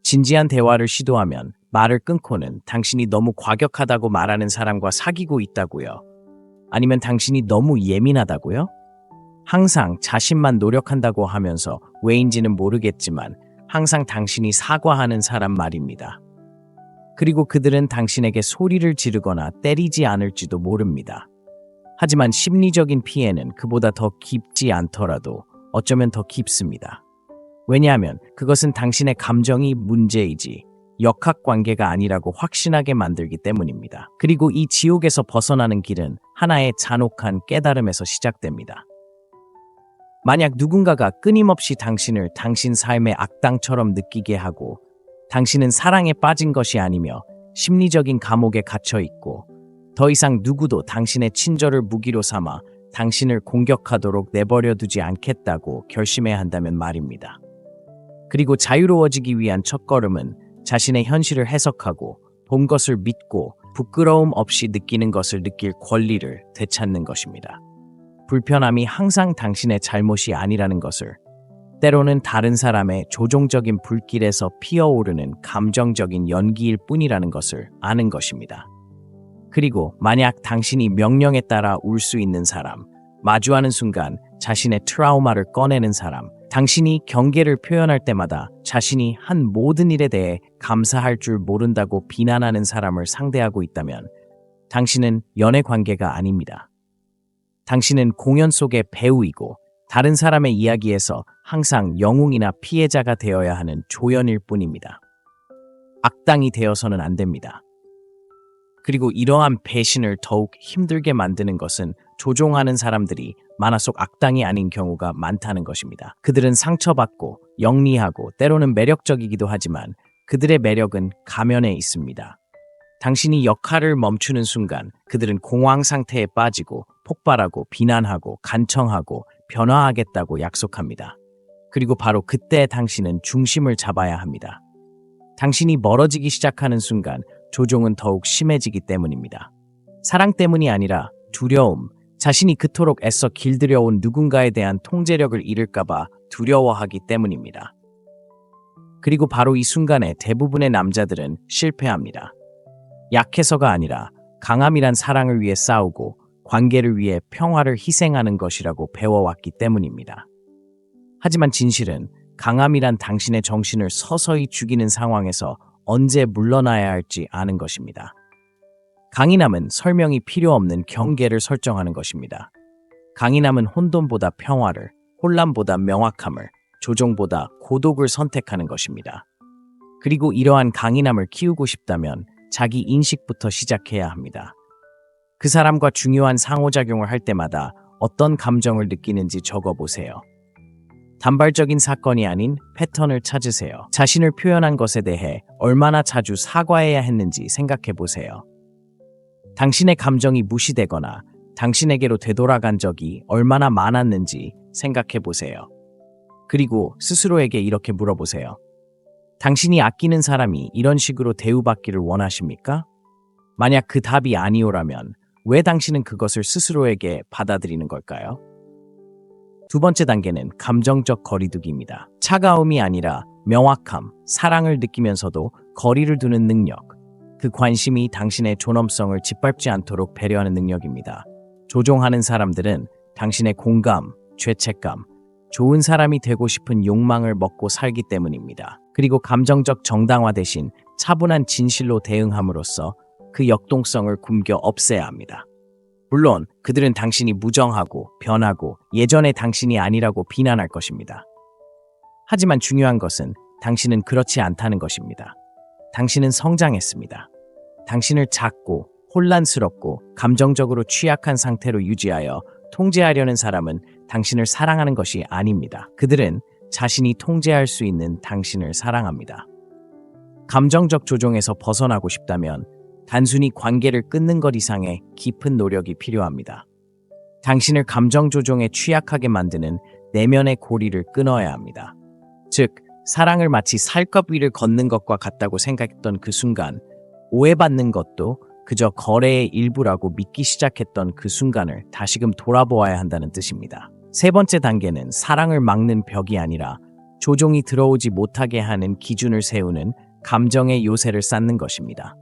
진지한 대화를 시도하면 말을 끊고는 당신이 너무 과격하다고 말하는 사람과 사귀고 있다고요? 아니면 당신이 너무 예민하다고요? 항상 자신만 노력한다고 하면서 왜인지는 모르겠지만 항상 당신이 사과하는 사람 말입니다. 그리고 그들은 당신에게 소리를 지르거나 때리지 않을지도 모릅니다. 하지만 심리적인 피해는 그보다 더 깊지 않더라도 어쩌면 더 깊습니다. 왜냐하면 그것은 당신의 감정이 문제이지 역학관계가 아니라고 확신하게 만들기 때문입니다. 그리고 이 지옥에서 벗어나는 길은 하나의 잔혹한 깨달음에서 시작됩니다. 만약 누군가가 끊임없이 당신을 당신 삶의 악당처럼 느끼게 하고 당신은 사랑에 빠진 것이 아니며 심리적인 감옥에 갇혀 있고 더 이상 누구도 당신의 친절을 무기로 삼아 당신을 공격하도록 내버려 두지 않겠다고 결심해야 한다면 말입니다. 그리고 자유로워지기 위한 첫걸음은 자신의 현실을 해석하고 본 것을 믿고 부끄러움 없이 느끼는 것을 느낄 권리를 되찾는 것입니다. 불편함이 항상 당신의 잘못이 아니라는 것을, 때로는 다른 사람의 조종적인 불길에서 피어오르는 감정적인 연기일 뿐이라는 것을 아는 것입니다. 그리고 만약 당신이 명령에 따라 울 수 있는 사람, 마주하는 순간 자신의 트라우마를 꺼내는 사람, 당신이 경계를 표현할 때마다 자신이 한 모든 일에 대해 감사할 줄 모른다고 비난하는 사람을 상대하고 있다면 당신은 연애 관계가 아닙니다. 당신은 공연 속의 배우이고 다른 사람의 이야기에서 항상 영웅이나 피해자가 되어야 하는 조연일 뿐입니다. 악당이 되어서는 안 됩니다. 그리고 이러한 배신을 더욱 힘들게 만드는 것은 조종하는 사람들이 만화 속 악당이 아닌 경우가 많다는 것입니다. 그들은 상처받고 영리하고 때로는 매력적이기도 하지만 그들의 매력은 가면에 있습니다. 당신이 역할을 멈추는 순간 그들은 공황 상태에 빠지고 폭발하고 비난하고 간청하고 변화하겠다고 약속합니다. 그리고 바로 그때 당신은 중심을 잡아야 합니다. 당신이 멀어지기 시작하는 순간 조종은 더욱 심해지기 때문입니다. 사랑 때문이 아니라 두려움, 자신이 그토록 애써 길들여온 누군가에 대한 통제력을 잃을까봐 두려워하기 때문입니다. 그리고 바로 이 순간에 대부분의 남자들은 실패합니다. 약해서가 아니라 강함이란 사랑을 위해 싸우고 관계를 위해 평화를 희생하는 것이라고 배워왔기 때문입니다. 하지만 진실은 강함이란 당신의 정신을 서서히 죽이는 상황에서 언제 물러나야 할지 아는 것입니다. 강인함은 설명이 필요 없는 경계를 설정하는 것입니다. 강인함은 혼돈보다 평화를, 혼란보다 명확함을, 조종보다 고독을 선택하는 것입니다. 그리고 이러한 강인함을 키우고 싶다면 자기 인식부터 시작해야 합니다. 그 사람과 중요한 상호작용을 할 때마다 어떤 감정을 느끼는지 적어보세요. 단발적인 사건이 아닌 패턴을 찾으세요. 자신을 표현한 것에 대해 얼마나 자주 사과해야 했는지 생각해보세요. 당신의 감정이 무시되거나 당신에게로 되돌아간 적이 얼마나 많았는지 생각해보세요. 그리고 스스로에게 이렇게 물어보세요. 당신이 아끼는 사람이 이런 식으로 대우받기를 원하십니까? 만약 그 답이 아니오라면 왜 당신은 그것을 스스로에게 받아들이는 걸까요? 두 번째 단계는 감정적 거리두기입니다. 차가움이 아니라 명확함, 사랑을 느끼면서도 거리를 두는 능력. 그 관심이 당신의 존엄성을 짓밟지 않도록 배려하는 능력입니다. 조종하는 사람들은 당신의 공감, 죄책감, 좋은 사람이 되고 싶은 욕망을 먹고 살기 때문입니다. 그리고 감정적 정당화 대신 차분한 진실로 대응함으로써 그 역동성을 굶겨 없애야 합니다. 물론 그들은 당신이 무정하고 변하고 예전의 당신이 아니라고 비난할 것입니다. 하지만 중요한 것은 당신은 그렇지 않다는 것입니다. 당신은 성장했습니다. 당신을 작고 혼란스럽고 감정적으로 취약한 상태로 유지하여 통제하려는 사람은 당신을 사랑하는 것이 아닙니다. 그들은 자신이 통제할 수 있는 당신을 사랑합니다. 감정적 조종에서 벗어나고 싶다면 단순히 관계를 끊는 것 이상의 깊은 노력이 필요합니다. 당신을 감정 조종에 취약하게 만드는 내면의 고리를 끊어야 합니다. 즉, 사랑을 마치 살갗 위를 걷는 것과 같다고 생각했던 그 순간, 오해받는 것도 그저 거래의 일부라고 믿기 시작했던 그 순간을 다시금 돌아보아야 한다는 뜻입니다. 세 번째 단계는 사랑을 막는 벽이 아니라 조종이 들어오지 못하게 하는 기준을 세우는 감정의 요새를 쌓는 것입니다.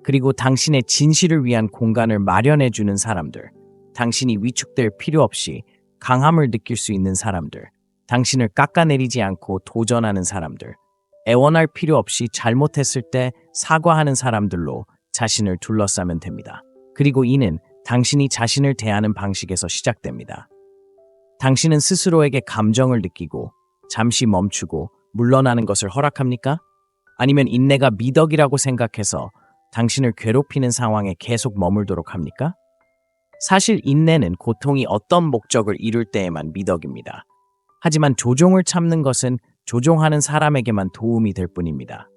그리고 당신의 진실을 위한 공간을 마련해 주는 사람들, 당신이 위축될 필요 없이 강함을 느낄 수 있는 사람들, 당신을 깎아내리지 않고 도전하는 사람들, 애원할 필요 없이 잘못했을 때 사과하는 사람들로 자신을 둘러싸면 됩니다. 그리고 이는 당신이 자신을 대하는 방식에서 시작됩니다. 당신은 스스로에게 감정을 느끼고 잠시 멈추고 물러나는 것을 허락합니까? 아니면 인내가 미덕이라고 생각해서 당신을 괴롭히는 상황에 계속 머물도록 합니까? 사실 인내는 고통이 어떤 목적을 이룰 때에만 미덕입니다. 하지만 조종을 참는 것은 조종하는 사람에게만 도움이 될 뿐입니다.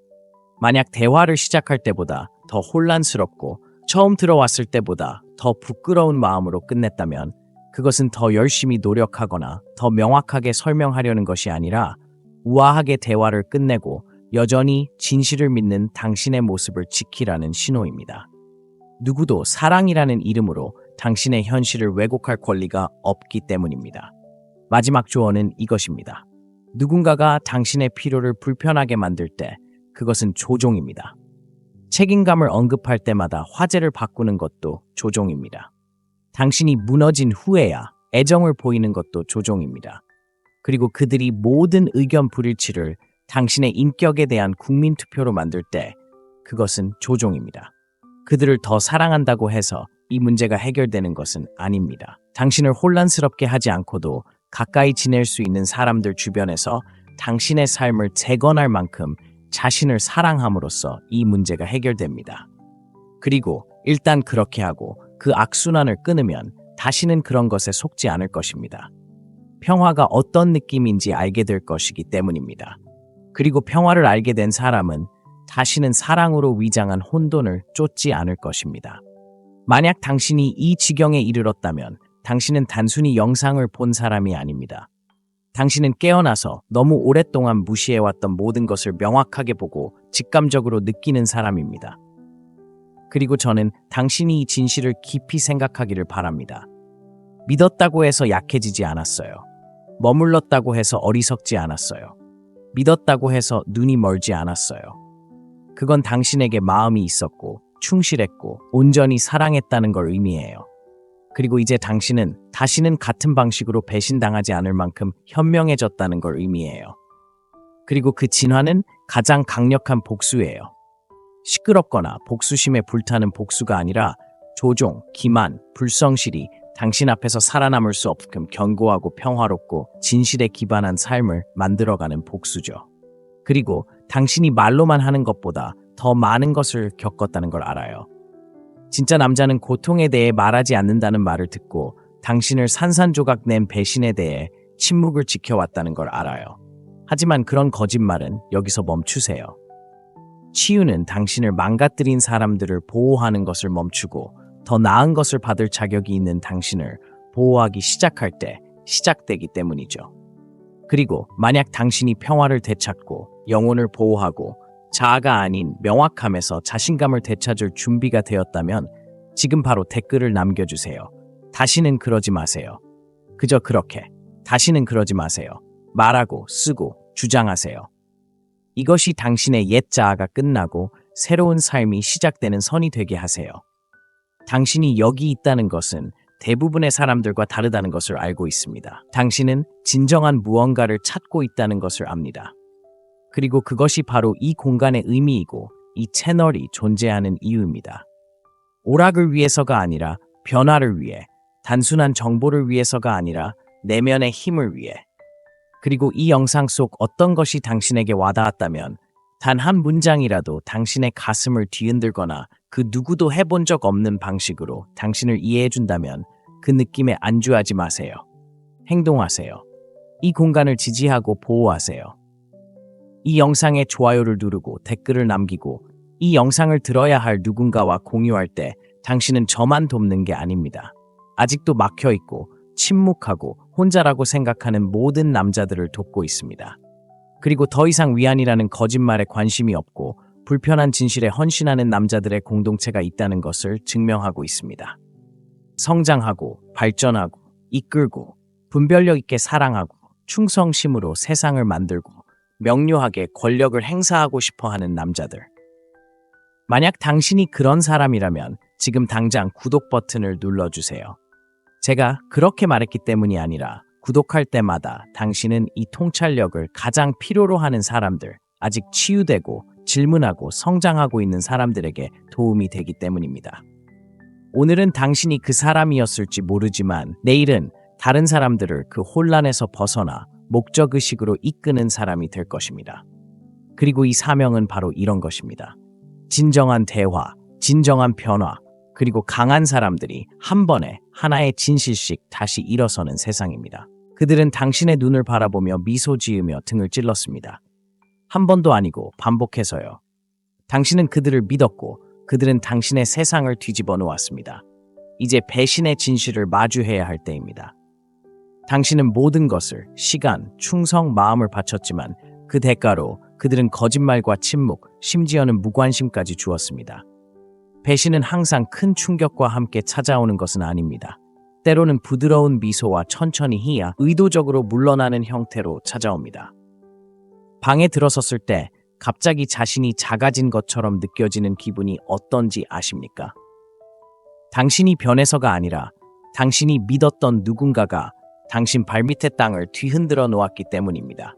만약 대화를 시작할 때보다 더 혼란스럽고 처음 들어왔을 때보다 더 부끄러운 마음으로 끝냈다면 그것은 더 열심히 노력하거나 더 명확하게 설명하려는 것이 아니라 우아하게 대화를 끝내고 여전히 진실을 믿는 당신의 모습을 지키라는 신호입니다. 누구도 사랑이라는 이름으로 당신의 현실을 왜곡할 권리가 없기 때문입니다. 마지막 조언은 이것입니다. 누군가가 당신의 필요를 불편하게 만들 때 그것은 조종입니다. 책임감을 언급할 때마다 화제를 바꾸는 것도 조종입니다. 당신이 무너진 후에야 애정을 보이는 것도 조종입니다. 그리고 그들이 모든 의견 불일치를 당신의 인격에 대한 국민투표로 만들 때 그것은 조종입니다. 그들을 더 사랑한다고 해서 이 문제가 해결되는 것은 아닙니다. 당신을 혼란스럽게 하지 않고도 가까이 지낼 수 있는 사람들 주변에서 당신의 삶을 재건할 만큼 자신을 사랑함으로써 이 문제가 해결됩니다. 그리고 일단 그렇게 하고 그 악순환을 끊으면 다시는 그런 것에 속지 않을 것입니다. 평화가 어떤 느낌인지 알게 될 것이기 때문입니다. 그리고 평화를 알게 된 사람은 다시는 사랑으로 위장한 혼돈을 쫓지 않을 것입니다. 만약 당신이 이 지경에 이르렀다면 당신은 단순히 영상을 본 사람이 아닙니다. 당신은 깨어나서 너무 오랫동안 무시해왔던 모든 것을 명확하게 보고 직감적으로 느끼는 사람입니다. 그리고 저는 당신이 이 진실을 깊이 생각하기를 바랍니다. 믿었다고 해서 약해지지 않았어요. 머물렀다고 해서 어리석지 않았어요. 믿었다고 해서 눈이 멀지 않았어요. 그건 당신에게 마음이 있었고 충실했고 온전히 사랑했다는 걸 의미해요. 그리고 이제 당신은 다시는 같은 방식으로 배신당하지 않을 만큼 현명해졌다는 걸 의미해요. 그리고 그 진화는 가장 강력한 복수예요. 시끄럽거나 복수심에 불타는 복수가 아니라 조종, 기만, 불성실이 당신 앞에서 살아남을 수 없게끔 견고하고 평화롭고 진실에 기반한 삶을 만들어가는 복수죠. 그리고 당신이 말로만 하는 것보다 더 많은 것을 겪었다는 걸 알아요. 진짜 남자는 고통에 대해 말하지 않는다는 말을 듣고 당신을 산산조각 낸 배신에 대해 침묵을 지켜왔다는 걸 알아요. 하지만 그런 거짓말은 여기서 멈추세요. 치유는 당신을 망가뜨린 사람들을 보호하는 것을 멈추고 더 나은 것을 받을 자격이 있는 당신을 보호하기 시작할 때 시작되기 때문이죠. 그리고 만약 당신이 평화를 되찾고 영혼을 보호하고 자아가 아닌 명확함에서 자신감을 되찾을 준비가 되었다면 지금 바로 댓글을 남겨주세요. 다시는 그러지 마세요. 그저 그렇게 다시는 그러지 마세요. 말하고 쓰고 주장하세요. 이것이 당신의 옛 자아가 끝나고 새로운 삶이 시작되는 선이 되게 하세요. 당신이 여기 있다는 것은 대부분의 사람들과 다르다는 것을 알고 있습니다. 당신은 진정한 무언가를 찾고 있다는 것을 압니다. 그리고 그것이 바로 이 공간의 의미이고 이 채널이 존재하는 이유입니다. 오락을 위해서가 아니라 변화를 위해, 단순한 정보를 위해서가 아니라 내면의 힘을 위해. 그리고 이 영상 속 어떤 것이 당신에게 와닿았다면 단 한 문장이라도 당신의 가슴을 뒤흔들거나 그 누구도 해본 적 없는 방식으로 당신을 이해해준다면 그 느낌에 안주하지 마세요. 행동하세요. 이 공간을 지지하고 보호하세요. 이 영상에 좋아요를 누르고 댓글을 남기고 이 영상을 들어야 할 누군가와 공유할 때 당신은 저만 돕는 게 아닙니다. 아직도 막혀있고 침묵하고 혼자라고 생각하는 모든 남자들을 돕고 있습니다. 그리고 더 이상 위안이라는 거짓말에 관심이 없고 불편한 진실에 헌신하는 남자들의 공동체가 있다는 것을 증명하고 있습니다. 성장하고 발전하고 이끌고 분별력 있게 사랑하고 충성심으로 세상을 만들고 명료하게 권력을 행사하고 싶어 하는 남자들. 만약 당신이 그런 사람이라면 지금 당장 구독 버튼을 눌러주세요. 제가 그렇게 말했기 때문이 아니라 구독할 때마다 당신은 이 통찰력을 가장 필요로 하는 사람들, 아직 치유되고 질문하고 성장하고 있는 사람들에게 도움이 되기 때문입니다. 오늘은 당신이 그 사람이었을지 모르지만 내일은 다른 사람들을 그 혼란에서 벗어나 목적의식으로 이끄는 사람이 될 것입니다. 그리고 이 사명은 바로 이런 것입니다. 진정한 대화, 진정한 변화, 그리고 강한 사람들이 한 번에 하나의 진실씩 다시 일어서는 세상입니다. 그들은 당신의 눈을 바라보며 미소 지으며 등을 찔렀습니다. 한 번도 아니고 반복해서요. 당신은 그들을 믿었고 그들은 당신의 세상을 뒤집어 놓았습니다. 이제 배신의 진실을 마주해야 할 때입니다. 당신은 모든 것을, 시간, 충성, 마음을 바쳤지만 그 대가로 그들은 거짓말과 침묵, 심지어는 무관심까지 주었습니다. 배신은 항상 큰 충격과 함께 찾아오는 것은 아닙니다. 때로는 부드러운 미소와 천천히 희야 의도적으로 물러나는 형태로 찾아옵니다. 방에 들어섰을 때 갑자기 자신이 작아진 것처럼 느껴지는 기분이 어떤지 아십니까? 당신이 변해서가 아니라 당신이 믿었던 누군가가 당신 발밑의 땅을 뒤흔들어 놓았기 때문입니다.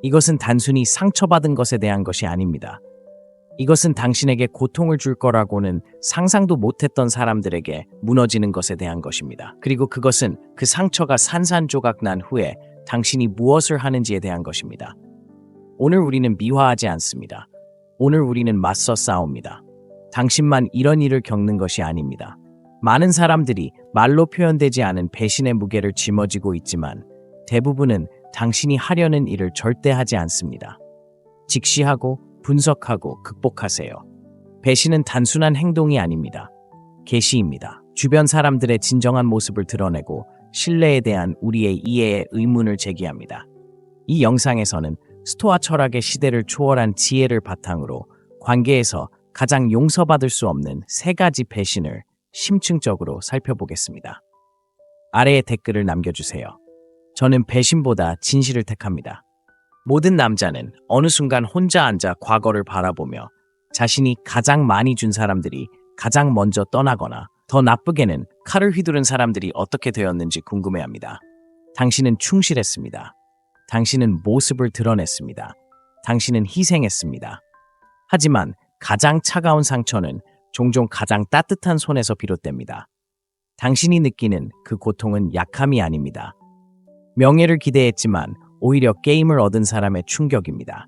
이것은 단순히 상처받은 것에 대한 것이 아닙니다. 이것은 당신에게 고통을 줄 거라고는 상상도 못했던 사람들에게 무너지는 것에 대한 것입니다. 그리고 그것은 그 상처가 산산조각 난 후에 당신이 무엇을 하는지에 대한 것입니다. 오늘 우리는 미화하지 않습니다. 오늘 우리는 맞서 싸웁니다. 당신만 이런 일을 겪는 것이 아닙니다. 많은 사람들이 말로 표현되지 않은 배신의 무게를 짊어지고 있지만 대부분은 당신이 하려는 일을 절대 하지 않습니다. 직시하고 분석하고 극복하세요. 배신은 단순한 행동이 아닙니다. 계시입니다. 주변 사람들의 진정한 모습을 드러내고 신뢰에 대한 우리의 이해의 의문을 제기합니다. 이 영상에서는 스토아 철학의 시대를 초월한 지혜를 바탕으로 관계에서 가장 용서받을 수 없는 3가지 배신을 심층적으로 살펴보겠습니다. 아래에 댓글을 남겨주세요. 저는 배신보다 진실을 택합니다. 모든 남자는 어느 순간 혼자 앉아 과거를 바라보며 자신이 가장 많이 준 사람들이 가장 먼저 떠나거나 더 나쁘게는 칼을 휘두른 사람들이 어떻게 되었는지 궁금해합니다. 당신은 충실했습니다. 당신은 모습을 드러냈습니다. 당신은 희생했습니다. 하지만 가장 차가운 상처는 종종 가장 따뜻한 손에서 비롯됩니다. 당신이 느끼는 그 고통은 약함이 아닙니다. 명예를 기대했지만 오히려 게임을 얻은 사람의 충격입니다.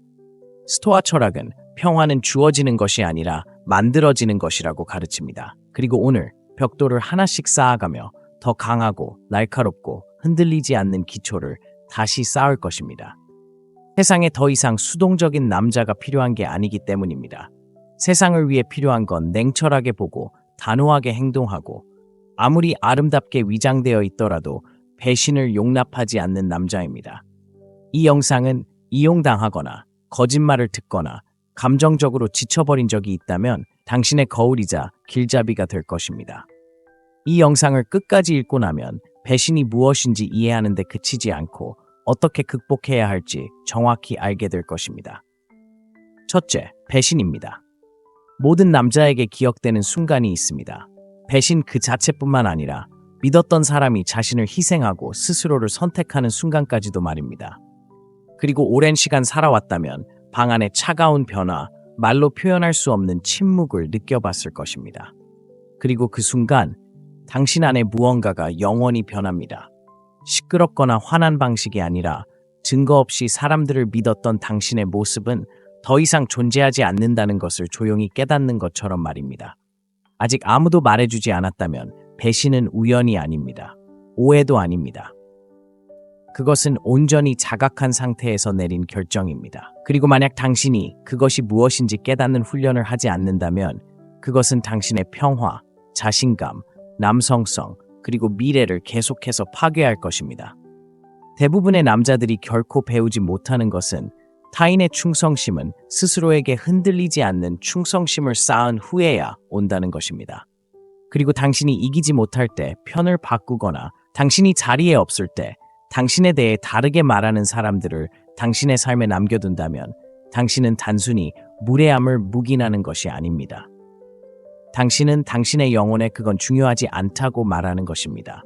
스토아 철학은 평화는 주어지는 것이 아니라 만들어지는 것이라고 가르칩니다. 그리고 오늘 벽돌을 하나씩 쌓아가며 더 강하고 날카롭고 흔들리지 않는 기초를 다시 쌓을 것입니다. 세상에 더 이상 수동적인 남자가 필요한 게 아니기 때문입니다. 세상을 위해 필요한 건 냉철하게 보고 단호하게 행동하고 아무리 아름답게 위장되어 있더라도 배신을 용납하지 않는 남자입니다. 이 영상은 이용당하거나 거짓말을 듣거나 감정적으로 지쳐버린 적이 있다면 당신의 거울이자 길잡이가 될 것입니다. 이 영상을 끝까지 읽고 나면 배신이 무엇인지 이해하는 데 그치지 않고 어떻게 극복해야 할지 정확히 알게 될 것입니다. 첫째, 배신입니다. 모든 남자에게 기억되는 순간이 있습니다. 배신 그 자체뿐만 아니라 믿었던 사람이 자신을 희생하고 스스로를 선택하는 순간까지도 말입니다. 그리고 오랜 시간 살아왔다면 방 안의 차가운 변화, 말로 표현할 수 없는 침묵을 느껴봤을 것입니다. 그리고 그 순간 당신 안에 무언가가 영원히 변합니다. 시끄럽거나 화난 방식이 아니라 증거 없이 사람들을 믿었던 당신의 모습은 더 이상 존재하지 않는다는 것을 조용히 깨닫는 것처럼 말입니다. 아직 아무도 말해주지 않았다면 배신은 우연이 아닙니다. 오해도 아닙니다. 그것은 온전히 자각한 상태에서 내린 결정입니다. 그리고 만약 당신이 그것이 무엇인지 깨닫는 훈련을 하지 않는다면 그것은 당신의 평화, 자신감, 남성성, 그리고 미래를 계속해서 파괴할 것입니다. 대부분의 남자들이 결코 배우지 못하는 것은 타인의 충성심은 스스로에게 흔들리지 않는 충성심을 쌓은 후에야 온다는 것입니다. 그리고 당신이 이기지 못할 때 편을 바꾸거나 당신이 자리에 없을 때 당신에 대해 다르게 말하는 사람들을 당신의 삶에 남겨둔다면 당신은 단순히 무례함을 묵인하는 것이 아닙니다. 당신은 당신의 영혼에 그건 중요하지 않다고 말하는 것입니다.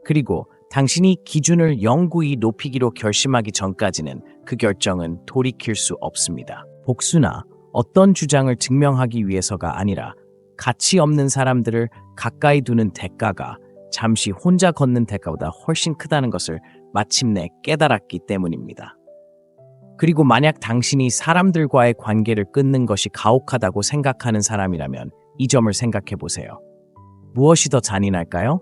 그리고 당신이 기준을 영구히 높이기로 결심하기 전까지는 그 결정은 돌이킬 수 없습니다. 복수나 어떤 주장을 증명하기 위해서가 아니라 가치 없는 사람들을 가까이 두는 대가가 잠시 혼자 걷는 대가보다 훨씬 크다는 것을 마침내 깨달았기 때문입니다. 그리고 만약 당신이 사람들과의 관계를 끊는 것이 가혹하다고 생각하는 사람이라면 이 점을 생각해 보세요. 무엇이 더 잔인할까요?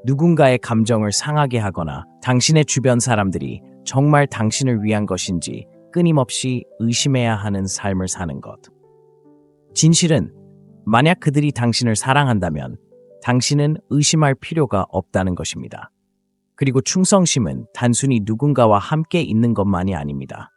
누군가의 감정을 상하게 하거나 당신의 주변 사람들이 정말 당신을 위한 것인지 끊임없이 의심해야 하는 삶을 사는 것. 진실은 만약 그들이 당신을 사랑한다면 당신은 의심할 필요가 없다는 것입니다. 그리고 충성심은 단순히 누군가와 함께 있는 것만이 아닙니다.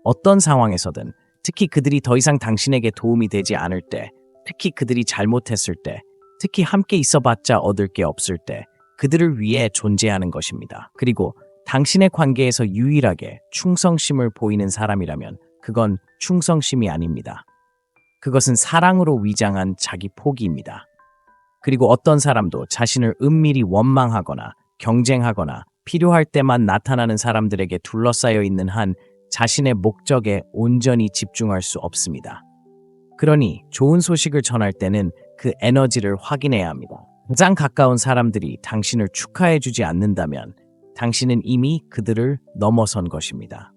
어떤 상황에서든, 특히 그들이 더 이상 당신에게 도움이 되지 않을 때, 특히 그들이 잘못했을 때, 특히 함께 있어봤자 얻을 게 없을 때, 그들을 위해 존재하는 것입니다. 그리고 당신의 관계에서 유일하게 충성심을 보이는 사람이라면 그건 충성심이 아닙니다. 그것은 사랑으로 위장한 자기 포기입니다. 그리고 어떤 사람도 자신을 은밀히 원망하거나 경쟁하거나 필요할 때만 나타나는 사람들에게 둘러싸여 있는 한 자신의 목적에 온전히 집중할 수 없습니다. 그러니 좋은 소식을 전할 때는 그 에너지를 확인해야 합니다. 가장 가까운 사람들이 당신을 축하해주지 않는다면 당신은 이미 그들을 넘어선 것입니다.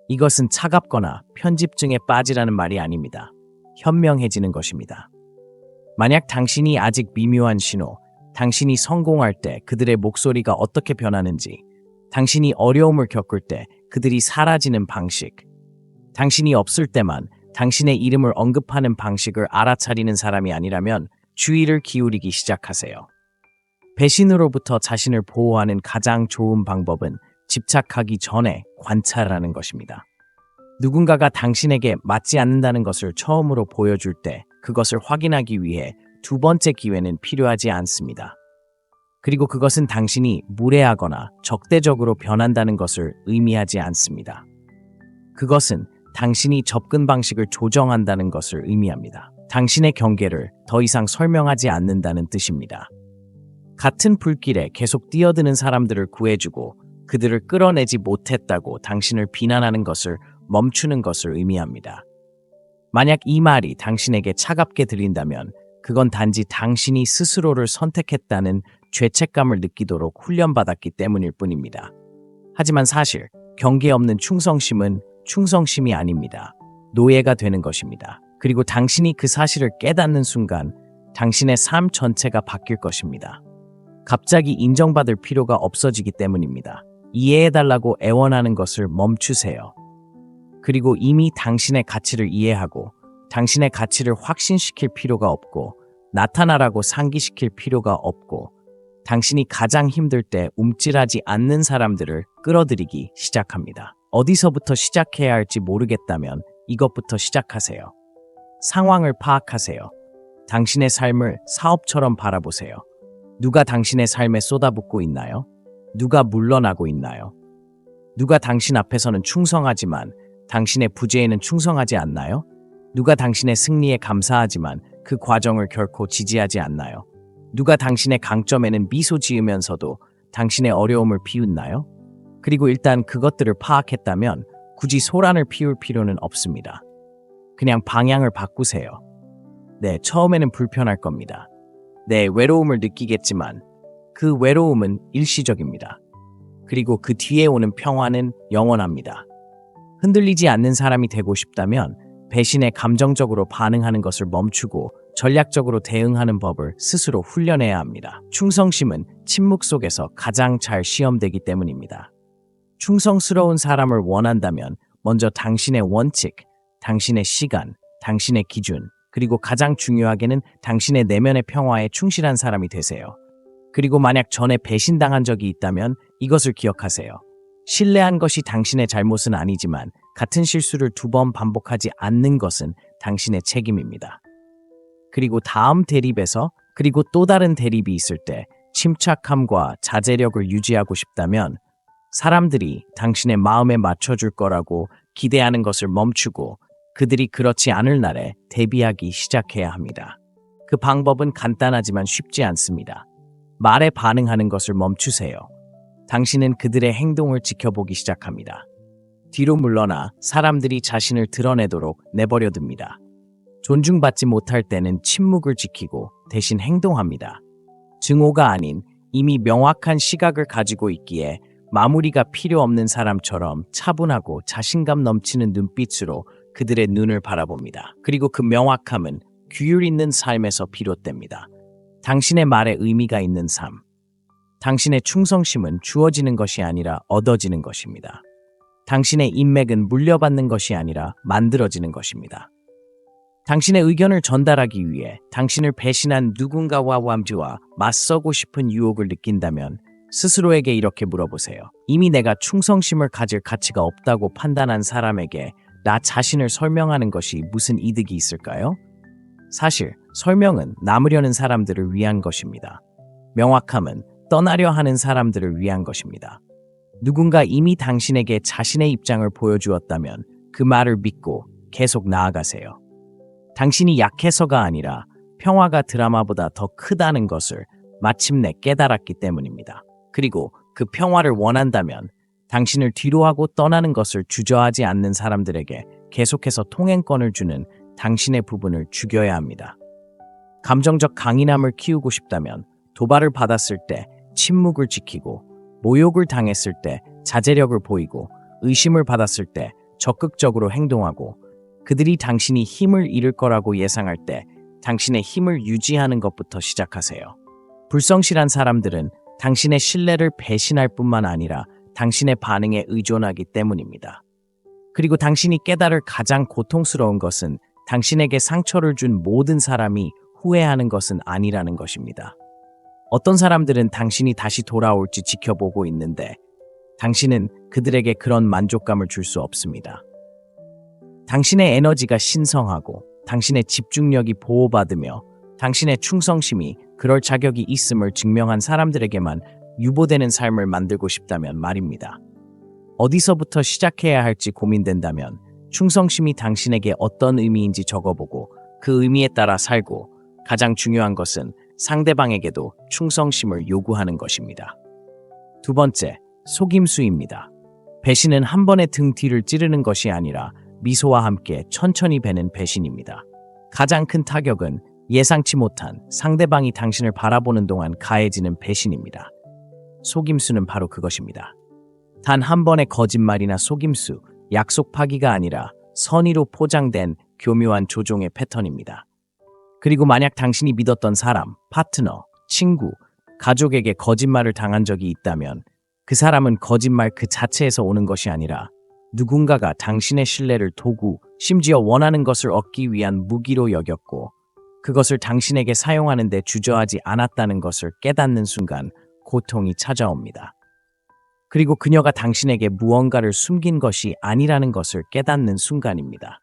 이것은 차갑거나 편집증에 빠지라는 말이 아닙니다. 현명해지는 것입니다. 만약 당신이 아직 미묘한 신호, 당신이 성공할 때 그들의 목소리가 어떻게 변하는지, 당신이 어려움을 겪을 때 그들이 사라지는 방식, 당신이 없을 때만 당신의 이름을 언급하는 방식을 알아차리는 사람이 아니라면 주의를 기울이기 시작하세요. 배신으로부터 자신을 보호하는 가장 좋은 방법은 집착하기 전에 관찰하는 것입니다. 누군가가 당신에게 맞지 않는다는 것을 처음으로 보여줄 때 그것을 확인하기 위해 두 번째 기회는 필요하지 않습니다. 그리고 그것은 당신이 무례하거나 적대적으로 변한다는 것을 의미하지 않습니다. 그것은 당신이 접근 방식을 조정한다는 것을 의미합니다. 당신의 경계를 더 이상 설명하지 않는다는 뜻입니다. 같은 불길에 계속 뛰어드는 사람들을 구해주고 그들을 끌어내지 못했다고 당신을 비난하는 것을 멈추는 것을 의미합니다. 만약 이 말이 당신에게 차갑게 들린다면 그건 단지 당신이 스스로를 선택했다는 죄책감을 느끼도록 훈련받았기 때문일 뿐입니다. 하지만 사실 경계 없는 충성심은 충성심이 아닙니다. 노예가 되는 것입니다. 그리고 당신이 그 사실을 깨닫는 순간 당신의 삶 전체가 바뀔 것입니다. 갑자기 인정받을 필요가 없어지기 때문입니다. 이해해달라고 애원하는 것을 멈추세요. 그리고 이미 당신의 가치를 이해하고 당신의 가치를 확신시킬 필요가 없고 나타나라고 상기시킬 필요가 없고 당신이 가장 힘들 때 움찔하지 않는 사람들을 끌어들이기 시작합니다. 어디서부터 시작해야 할지 모르겠다면 이것부터 시작하세요. 상황을 파악하세요. 당신의 삶을 사업처럼 바라보세요. 누가 당신의 삶에 쏟아붓고 있나요? 누가 물러나고 있나요? 누가 당신 앞에서는 충성하지만 당신의 부재에는 충성하지 않나요? 누가 당신의 승리에 감사하지만 그 과정을 결코 지지하지 않나요? 누가 당신의 강점에는 미소 지으면서도 당신의 어려움을 비웃나요? 그리고 일단 그것들을 파악했다면 굳이 소란을 피울 필요는 없습니다. 그냥 방향을 바꾸세요. 네, 처음에는 불편할 겁니다. 네, 외로움을 느끼겠지만 그 외로움은 일시적입니다. 그리고 그 뒤에 오는 평화는 영원합니다. 흔들리지 않는 사람이 되고 싶다면 배신에 감정적으로 반응하는 것을 멈추고 전략적으로 대응하는 법을 스스로 훈련해야 합니다. 충성심은 침묵 속에서 가장 잘 시험되기 때문입니다. 충성스러운 사람을 원한다면 먼저 당신의 원칙, 당신의 시간, 당신의 기준, 그리고 가장 중요하게는 당신의 내면의 평화에 충실한 사람이 되세요. 그리고 만약 전에 배신당한 적이 있다면 이것을 기억하세요. 신뢰한 것이 당신의 잘못은 아니지만 같은 실수를 2번 반복하지 않는 것은 당신의 책임입니다. 그리고 다음 대립에서 그리고 또 다른 대립이 있을 때 침착함과 자제력을 유지하고 싶다면 사람들이 당신의 마음에 맞춰줄 거라고 기대하는 것을 멈추고 그들이 그렇지 않을 날에 대비하기 시작해야 합니다. 그 방법은 간단하지만 쉽지 않습니다. 말에 반응하는 것을 멈추세요. 당신은 그들의 행동을 지켜보기 시작합니다. 뒤로 물러나 사람들이 자신을 드러내도록 내버려 둡니다. 존중받지 못할 때는 침묵을 지키고 대신 행동합니다. 증오가 아닌 이미 명확한 시각을 가지고 있기에 마무리가 필요 없는 사람처럼 차분하고 자신감 넘치는 눈빛으로 그들의 눈을 바라봅니다. 그리고 그 명확함은 규율 있는 삶에서 비롯됩니다. 당신의 말에 의미가 있는 삶. 당신의 충성심은 주어지는 것이 아니라 얻어지는 것입니다. 당신의 인맥은 물려받는 것이 아니라 만들어지는 것입니다. 당신의 의견을 전달하기 위해 당신을 배신한 누군가와 완주와 맞서고 싶은 유혹을 느낀다면 스스로에게 이렇게 물어보세요. 이미 내가 충성심을 가질 가치가 없다고 판단한 사람에게 나 자신을 설명하는 것이 무슨 이득이 있을까요? 사실 설명은 남으려는 사람들을 위한 것입니다. 명확함은 떠나려 하는 사람들을 위한 것입니다. 누군가 이미 당신에게 자신의 입장을 보여주었다면 그 말을 믿고 계속 나아가세요. 당신이 약해서가 아니라 평화가 드라마보다 더 크다는 것을 마침내 깨달았기 때문입니다. 그리고 그 평화를 원한다면 당신을 뒤로하고 떠나는 것을 주저하지 않는 사람들에게 계속해서 통행권을 주는 당신의 부분을 죽여야 합니다. 감정적 강인함을 키우고 싶다면 도발을 받았을 때 침묵을 지키고, 모욕을 당했을 때 자제력을 보이고, 의심을 받았을 때 적극적으로 행동하고, 그들이 당신이 힘을 잃을 거라고 예상할 때 당신의 힘을 유지하는 것부터 시작하세요. 불성실한 사람들은 당신의 신뢰를 배신할 뿐만 아니라 당신의 반응에 의존하기 때문입니다. 그리고 당신이 깨달을 가장 고통스러운 것은 당신에게 상처를 준 모든 사람이 후회하는 것은 아니라는 것입니다. 어떤 사람들은 당신이 다시 돌아올지 지켜보고 있는데 당신은 그들에게 그런 만족감을 줄 수 없습니다. 당신의 에너지가 신성하고 당신의 집중력이 보호받으며 당신의 충성심이 그럴 자격이 있음을 증명한 사람들에게만 유보되는 삶을 만들고 싶다면 말입니다. 어디서부터 시작해야 할지 고민된다면 충성심이 당신에게 어떤 의미인지 적어보고 그 의미에 따라 살고, 가장 중요한 것은 상대방에게도 충성심을 요구하는 것입니다. 두 번째, 속임수입니다. 배신은 한 번에 등 뒤를 찌르는 것이 아니라 미소와 함께 천천히 베는 배신입니다. 가장 큰 타격은 예상치 못한 상대방이 당신을 바라보는 동안 가해지는 배신입니다. 속임수는 바로 그것입니다. 단 한 번의 거짓말이나 속임수, 약속 파기가 아니라 선의로 포장된 교묘한 조종의 패턴입니다. 그리고 만약 당신이 믿었던 사람, 파트너, 친구, 가족에게 거짓말을 당한 적이 있다면 그 사람은 거짓말 그 자체에서 오는 것이 아니라 누군가가 당신의 신뢰를 도구, 심지어 원하는 것을 얻기 위한 무기로 여겼고 그것을 당신에게 사용하는 데 주저하지 않았다는 것을 깨닫는 순간 고통이 찾아옵니다. 그리고 그녀가 당신에게 무언가를 숨긴 것이 아니라는 것을 깨닫는 순간입니다.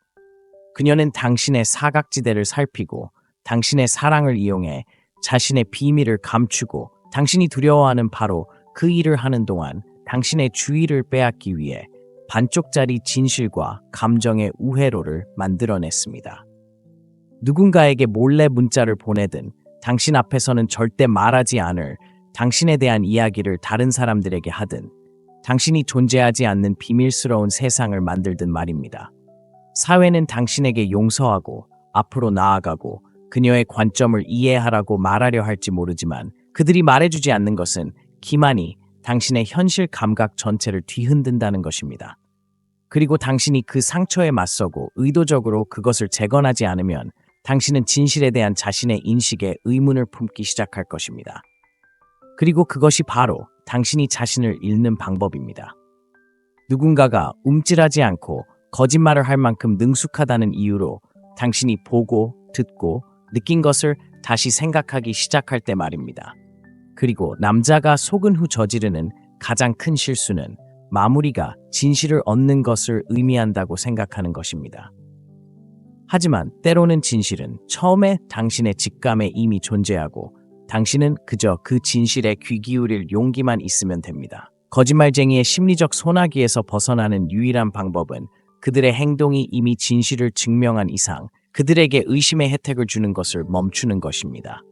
그녀는 당신의 사각지대를 살피고 당신의 사랑을 이용해 자신의 비밀을 감추고 당신이 두려워하는 바로 그 일을 하는 동안 당신의 주의를 빼앗기 위해 반쪽짜리 진실과 감정의 우회로를 만들어냈습니다. 누군가에게 몰래 문자를 보내든 당신 앞에서는 절대 말하지 않을 당신에 대한 이야기를 다른 사람들에게 하든 당신이 존재하지 않는 비밀스러운 세상을 만들든 말입니다. 사회는 당신에게 용서하고 앞으로 나아가고 그녀의 관점을 이해하라고 말하려 할지 모르지만 그들이 말해주지 않는 것은 기만이 당신의 현실 감각 전체를 뒤흔든다는 것입니다. 그리고 당신이 그 상처에 맞서고 의도적으로 그것을 재건하지 않으면 당신은 진실에 대한 자신의 인식에 의문을 품기 시작할 것입니다. 그리고 그것이 바로 당신이 자신을 잃는 방법입니다. 누군가가 움찔하지 않고 거짓말을 할 만큼 능숙하다는 이유로 당신이 보고, 듣고, 느낀 것을 다시 생각하기 시작할 때 말입니다. 그리고 남자가 속은 후 저지르는 가장 큰 실수는 마무리가 진실을 얻는 것을 의미한다고 생각하는 것입니다. 하지만 때로는 진실은 처음에 당신의 직감에 이미 존재하고 당신은 그저 그 진실에 귀 기울일 용기만 있으면 됩니다. 거짓말쟁이의 심리적 소나기에서 벗어나는 유일한 방법은 그들의 행동이 이미 진실을 증명한 이상 그들에게 의심의 혜택을 주는 것을 멈추는 것입니다.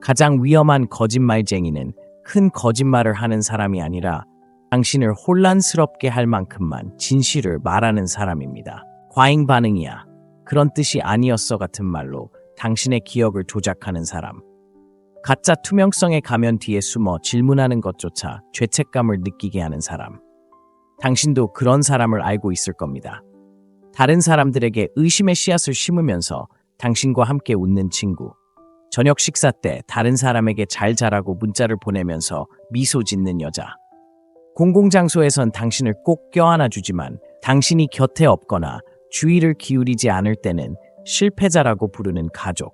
가장 위험한 거짓말쟁이는 큰 거짓말을 하는 사람이 아니라 당신을 혼란스럽게 할 만큼만 진실을 말하는 사람입니다. 과잉 반응이야. 그런 뜻이 아니었어 같은 말로 당신의 기억을 조작하는 사람. 가짜 투명성의 가면 뒤에 숨어 질문하는 것조차 죄책감을 느끼게 하는 사람. 당신도 그런 사람을 알고 있을 겁니다. 다른 사람들에게 의심의 씨앗을 심으면서 당신과 함께 웃는 친구. 저녁 식사 때 다른 사람에게 잘 자라고 문자를 보내면서 미소 짓는 여자. 공공장소에선 당신을 꼭 껴안아주지만 당신이 곁에 없거나 주의를 기울이지 않을 때는 실패자라고 부르는 가족.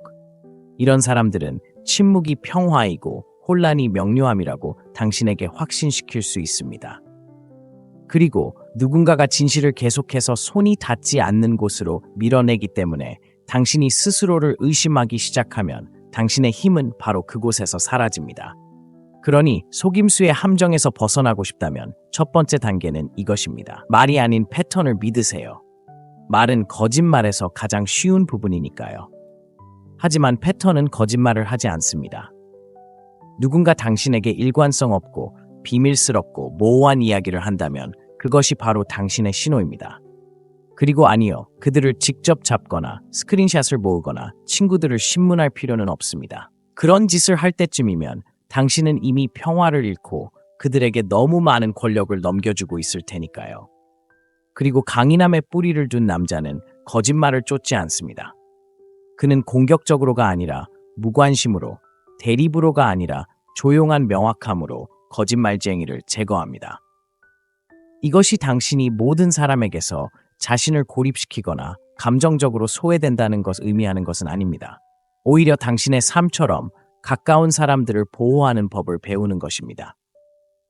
이런 사람들은 침묵이 평화이고 혼란이 명료함이라고 당신에게 확신시킬 수 있습니다. 그리고 누군가가 진실을 계속해서 손이 닿지 않는 곳으로 밀어내기 때문에 당신이 스스로를 의심하기 시작하면 당신의 힘은 바로 그곳에서 사라집니다. 그러니 속임수의 함정에서 벗어나고 싶다면 첫 번째 단계는 이것입니다. 말이 아닌 패턴을 믿으세요. 말은 거짓말에서 가장 쉬운 부분이니까요. 하지만 패턴은 거짓말을 하지 않습니다. 누군가 당신에게 일관성 없고 비밀스럽고 모호한 이야기를 한다면 그것이 바로 당신의 신호입니다. 그리고 아니요, 그들을 직접 잡거나 스크린샷을 모으거나 친구들을 신문할 필요는 없습니다. 그런 짓을 할 때쯤이면 당신은 이미 평화를 잃고 그들에게 너무 많은 권력을 넘겨주고 있을 테니까요. 그리고 강인함에 뿌리를 둔 남자는 거짓말을 쫓지 않습니다. 그는 공격적으로가 아니라 무관심으로, 대립으로가 아니라 조용한 명확함으로 거짓말쟁이를 제거합니다. 이것이 당신이 모든 사람에게서 자신을 고립시키거나 감정적으로 소외된다는 것을 의미하는 것은 아닙니다. 오히려 당신의 삶처럼 가까운 사람들을 보호하는 법을 배우는 것입니다.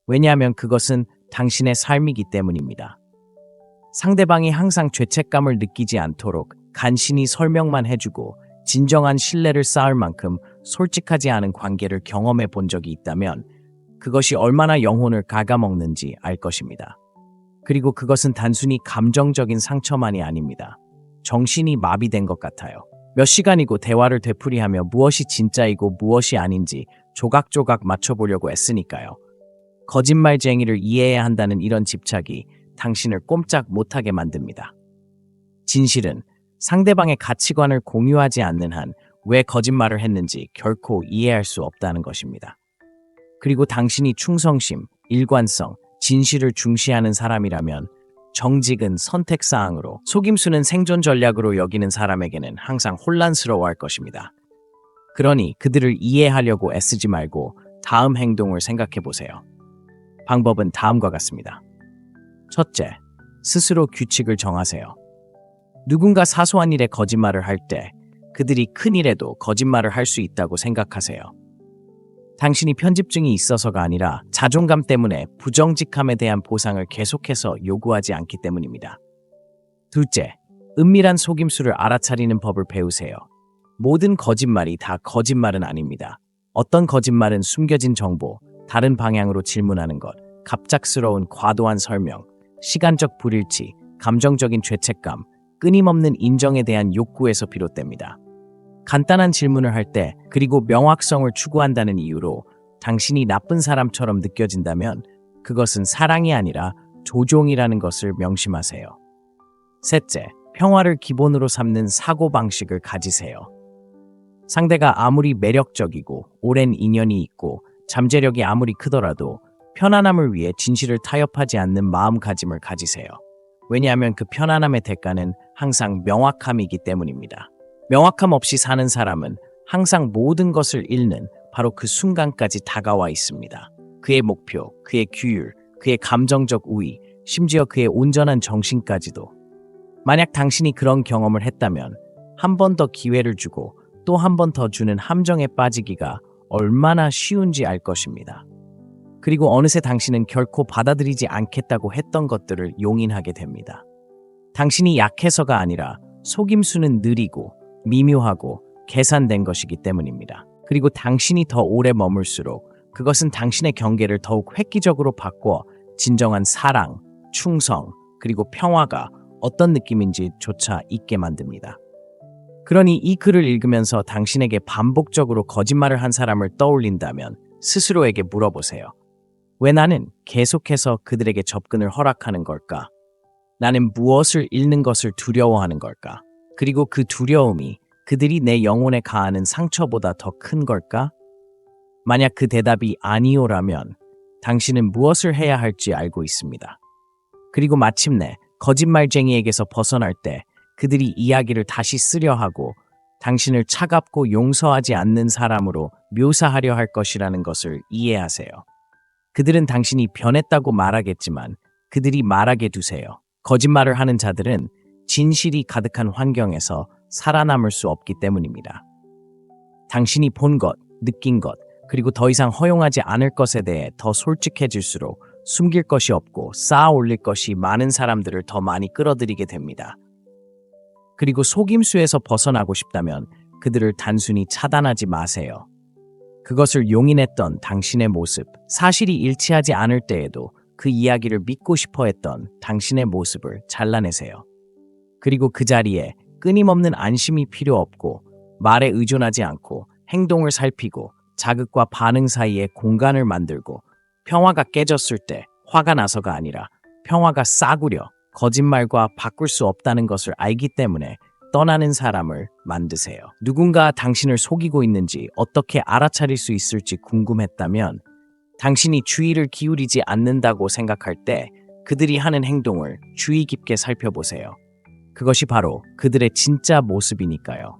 왜냐하면 그것은 당신의 삶이기 때문입니다. 상대방이 항상 죄책감을 느끼지 않도록 간신히 설명만 해주고 진정한 신뢰를 쌓을 만큼 솔직하지 않은 관계를 경험해 본 적이 있다면 그것이 얼마나 영혼을 갉아먹는지 알 것입니다. 그리고 그것은 단순히 감정적인 상처만이 아닙니다. 정신이 마비된 것 같아요. 몇 시간이고 대화를 되풀이하며 무엇이 진짜이고 무엇이 아닌지 조각조각 맞춰보려고 애쓰니까요. 거짓말쟁이를 이해해야 한다는 이런 집착이 당신을 꼼짝 못하게 만듭니다. 진실은 상대방의 가치관을 공유하지 않는 한 왜 거짓말을 했는지 결코 이해할 수 없다는 것입니다. 그리고 당신이 충성심, 일관성, 진실을 중시하는 사람이라면 정직은 선택사항으로, 속임수는 생존 전략으로 여기는 사람에게는 항상 혼란스러워할 것입니다. 그러니 그들을 이해하려고 애쓰지 말고 다음 행동을 생각해 보세요. 방법은 다음과 같습니다. 첫째, 스스로 규칙을 정하세요. 누군가 사소한 일에 거짓말을 할 때 그들이 큰 일에도 거짓말을 할 수 있다고 생각하세요. 당신이 편집증이 있어서가 아니라 자존감 때문에 부정직함에 대한 보상을 계속해서 요구하지 않기 때문입니다. 둘째, 은밀한 속임수를 알아차리는 법을 배우세요. 모든 거짓말이 다 거짓말은 아닙니다. 어떤 거짓말은 숨겨진 정보, 다른 방향으로 질문하는 것, 갑작스러운 과도한 설명, 시간적 불일치, 감정적인 죄책감, 끊임없는 인정에 대한 욕구에서 비롯됩니다. 간단한 질문을 할 때 그리고 명확성을 추구한다는 이유로 당신이 나쁜 사람처럼 느껴진다면 그것은 사랑이 아니라 조종이라는 것을 명심하세요. 셋째, 평화를 기본으로 삼는 사고방식을 가지세요. 상대가 아무리 매력적이고 오랜 인연이 있고 잠재력이 아무리 크더라도 편안함을 위해 진실을 타협하지 않는 마음가짐을 가지세요. 왜냐하면 그 편안함의 대가는 항상 명확함이기 때문입니다. 명확함 없이 사는 사람은 항상 모든 것을 잃는 바로 그 순간까지 다가와 있습니다. 그의 목표, 그의 규율, 그의 감정적 우위, 심지어 그의 온전한 정신까지도. 만약 당신이 그런 경험을 했다면 한 번 더 기회를 주고 또 한 번 더 주는 함정에 빠지기가 얼마나 쉬운지 알 것입니다. 그리고 어느새 당신은 결코 받아들이지 않겠다고 했던 것들을 용인하게 됩니다. 당신이 약해서가 아니라 속임수는 느리고 미묘하고 계산된 것이기 때문입니다. 그리고 당신이 더 오래 머물수록 그것은 당신의 경계를 더욱 획기적으로 바꿔 진정한 사랑, 충성, 그리고 평화가 어떤 느낌인지조차 잊게 만듭니다. 그러니 이 글을 읽으면서 당신에게 반복적으로 거짓말을 한 사람을 떠올린다면 스스로에게 물어보세요. 왜 나는 계속해서 그들에게 접근을 허락하는 걸까? 나는 무엇을 잃는 것을 두려워하는 걸까? 그리고 그 두려움이 그들이 내 영혼에 가하는 상처보다 더 큰 걸까? 만약 그 대답이 아니오라면 당신은 무엇을 해야 할지 알고 있습니다. 그리고 마침내 거짓말쟁이에게서 벗어날 때 그들이 이야기를 다시 쓰려 하고 당신을 차갑고 용서하지 않는 사람으로 묘사하려 할 것이라는 것을 이해하세요. 그들은 당신이 변했다고 말하겠지만 그들이 말하게 두세요. 거짓말을 하는 자들은 진실이 가득한 환경에서 살아남을 수 없기 때문입니다. 당신이 본 것, 느낀 것, 그리고 더 이상 허용하지 않을 것에 대해 더 솔직해질수록 숨길 것이 없고 쌓아 올릴 것이 많은 사람들을 더 많이 끌어들이게 됩니다. 그리고 속임수에서 벗어나고 싶다면 그들을 단순히 차단하지 마세요. 그것을 용인했던 당신의 모습, 사실이 일치하지 않을 때에도 그 이야기를 믿고 싶어 했던 당신의 모습을 잘라내세요. 그리고 그 자리에 끊임없는 안심이 필요 없고 말에 의존하지 않고 행동을 살피고 자극과 반응 사이에 공간을 만들고 평화가 깨졌을 때 화가 나서가 아니라 평화가 싸구려 거짓말과 바꿀 수 없다는 것을 알기 때문에 떠나는 사람을 만드세요. 누군가 당신을 속이고 있는지 어떻게 알아차릴 수 있을지 궁금했다면 당신이 주의를 기울이지 않는다고 생각할 때 그들이 하는 행동을 주의 깊게 살펴보세요. 그것이 바로 그들의 진짜 모습이니까요.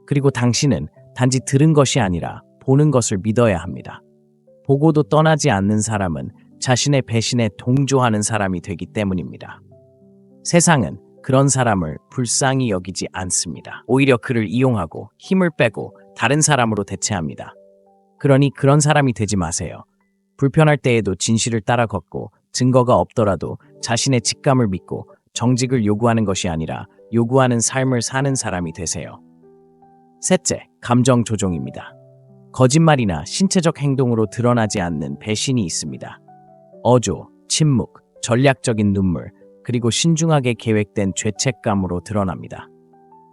그리고 당신은 단지 들은 것이 아니라 보는 것을 믿어야 합니다. 보고도 떠나지 않는 사람은 자신의 배신에 동조하는 사람이 되기 때문입니다. 세상은 그런 사람을 불쌍히 여기지 않습니다. 오히려 그를 이용하고 힘을 빼고 다른 사람으로 대체합니다. 그러니 그런 사람이 되지 마세요. 불편할 때에도 진실을 따라 걷고 증거가 없더라도 자신의 직감을 믿고 정직을 요구하는 것이 아니라 요구하는 삶을 사는 사람이 되세요. 셋째, 감정 조종입니다. 거짓말이나 신체적 행동으로 드러나지 않는 배신이 있습니다. 어조, 침묵, 전략적인 눈물, 그리고 신중하게 계획된 죄책감으로 드러납니다.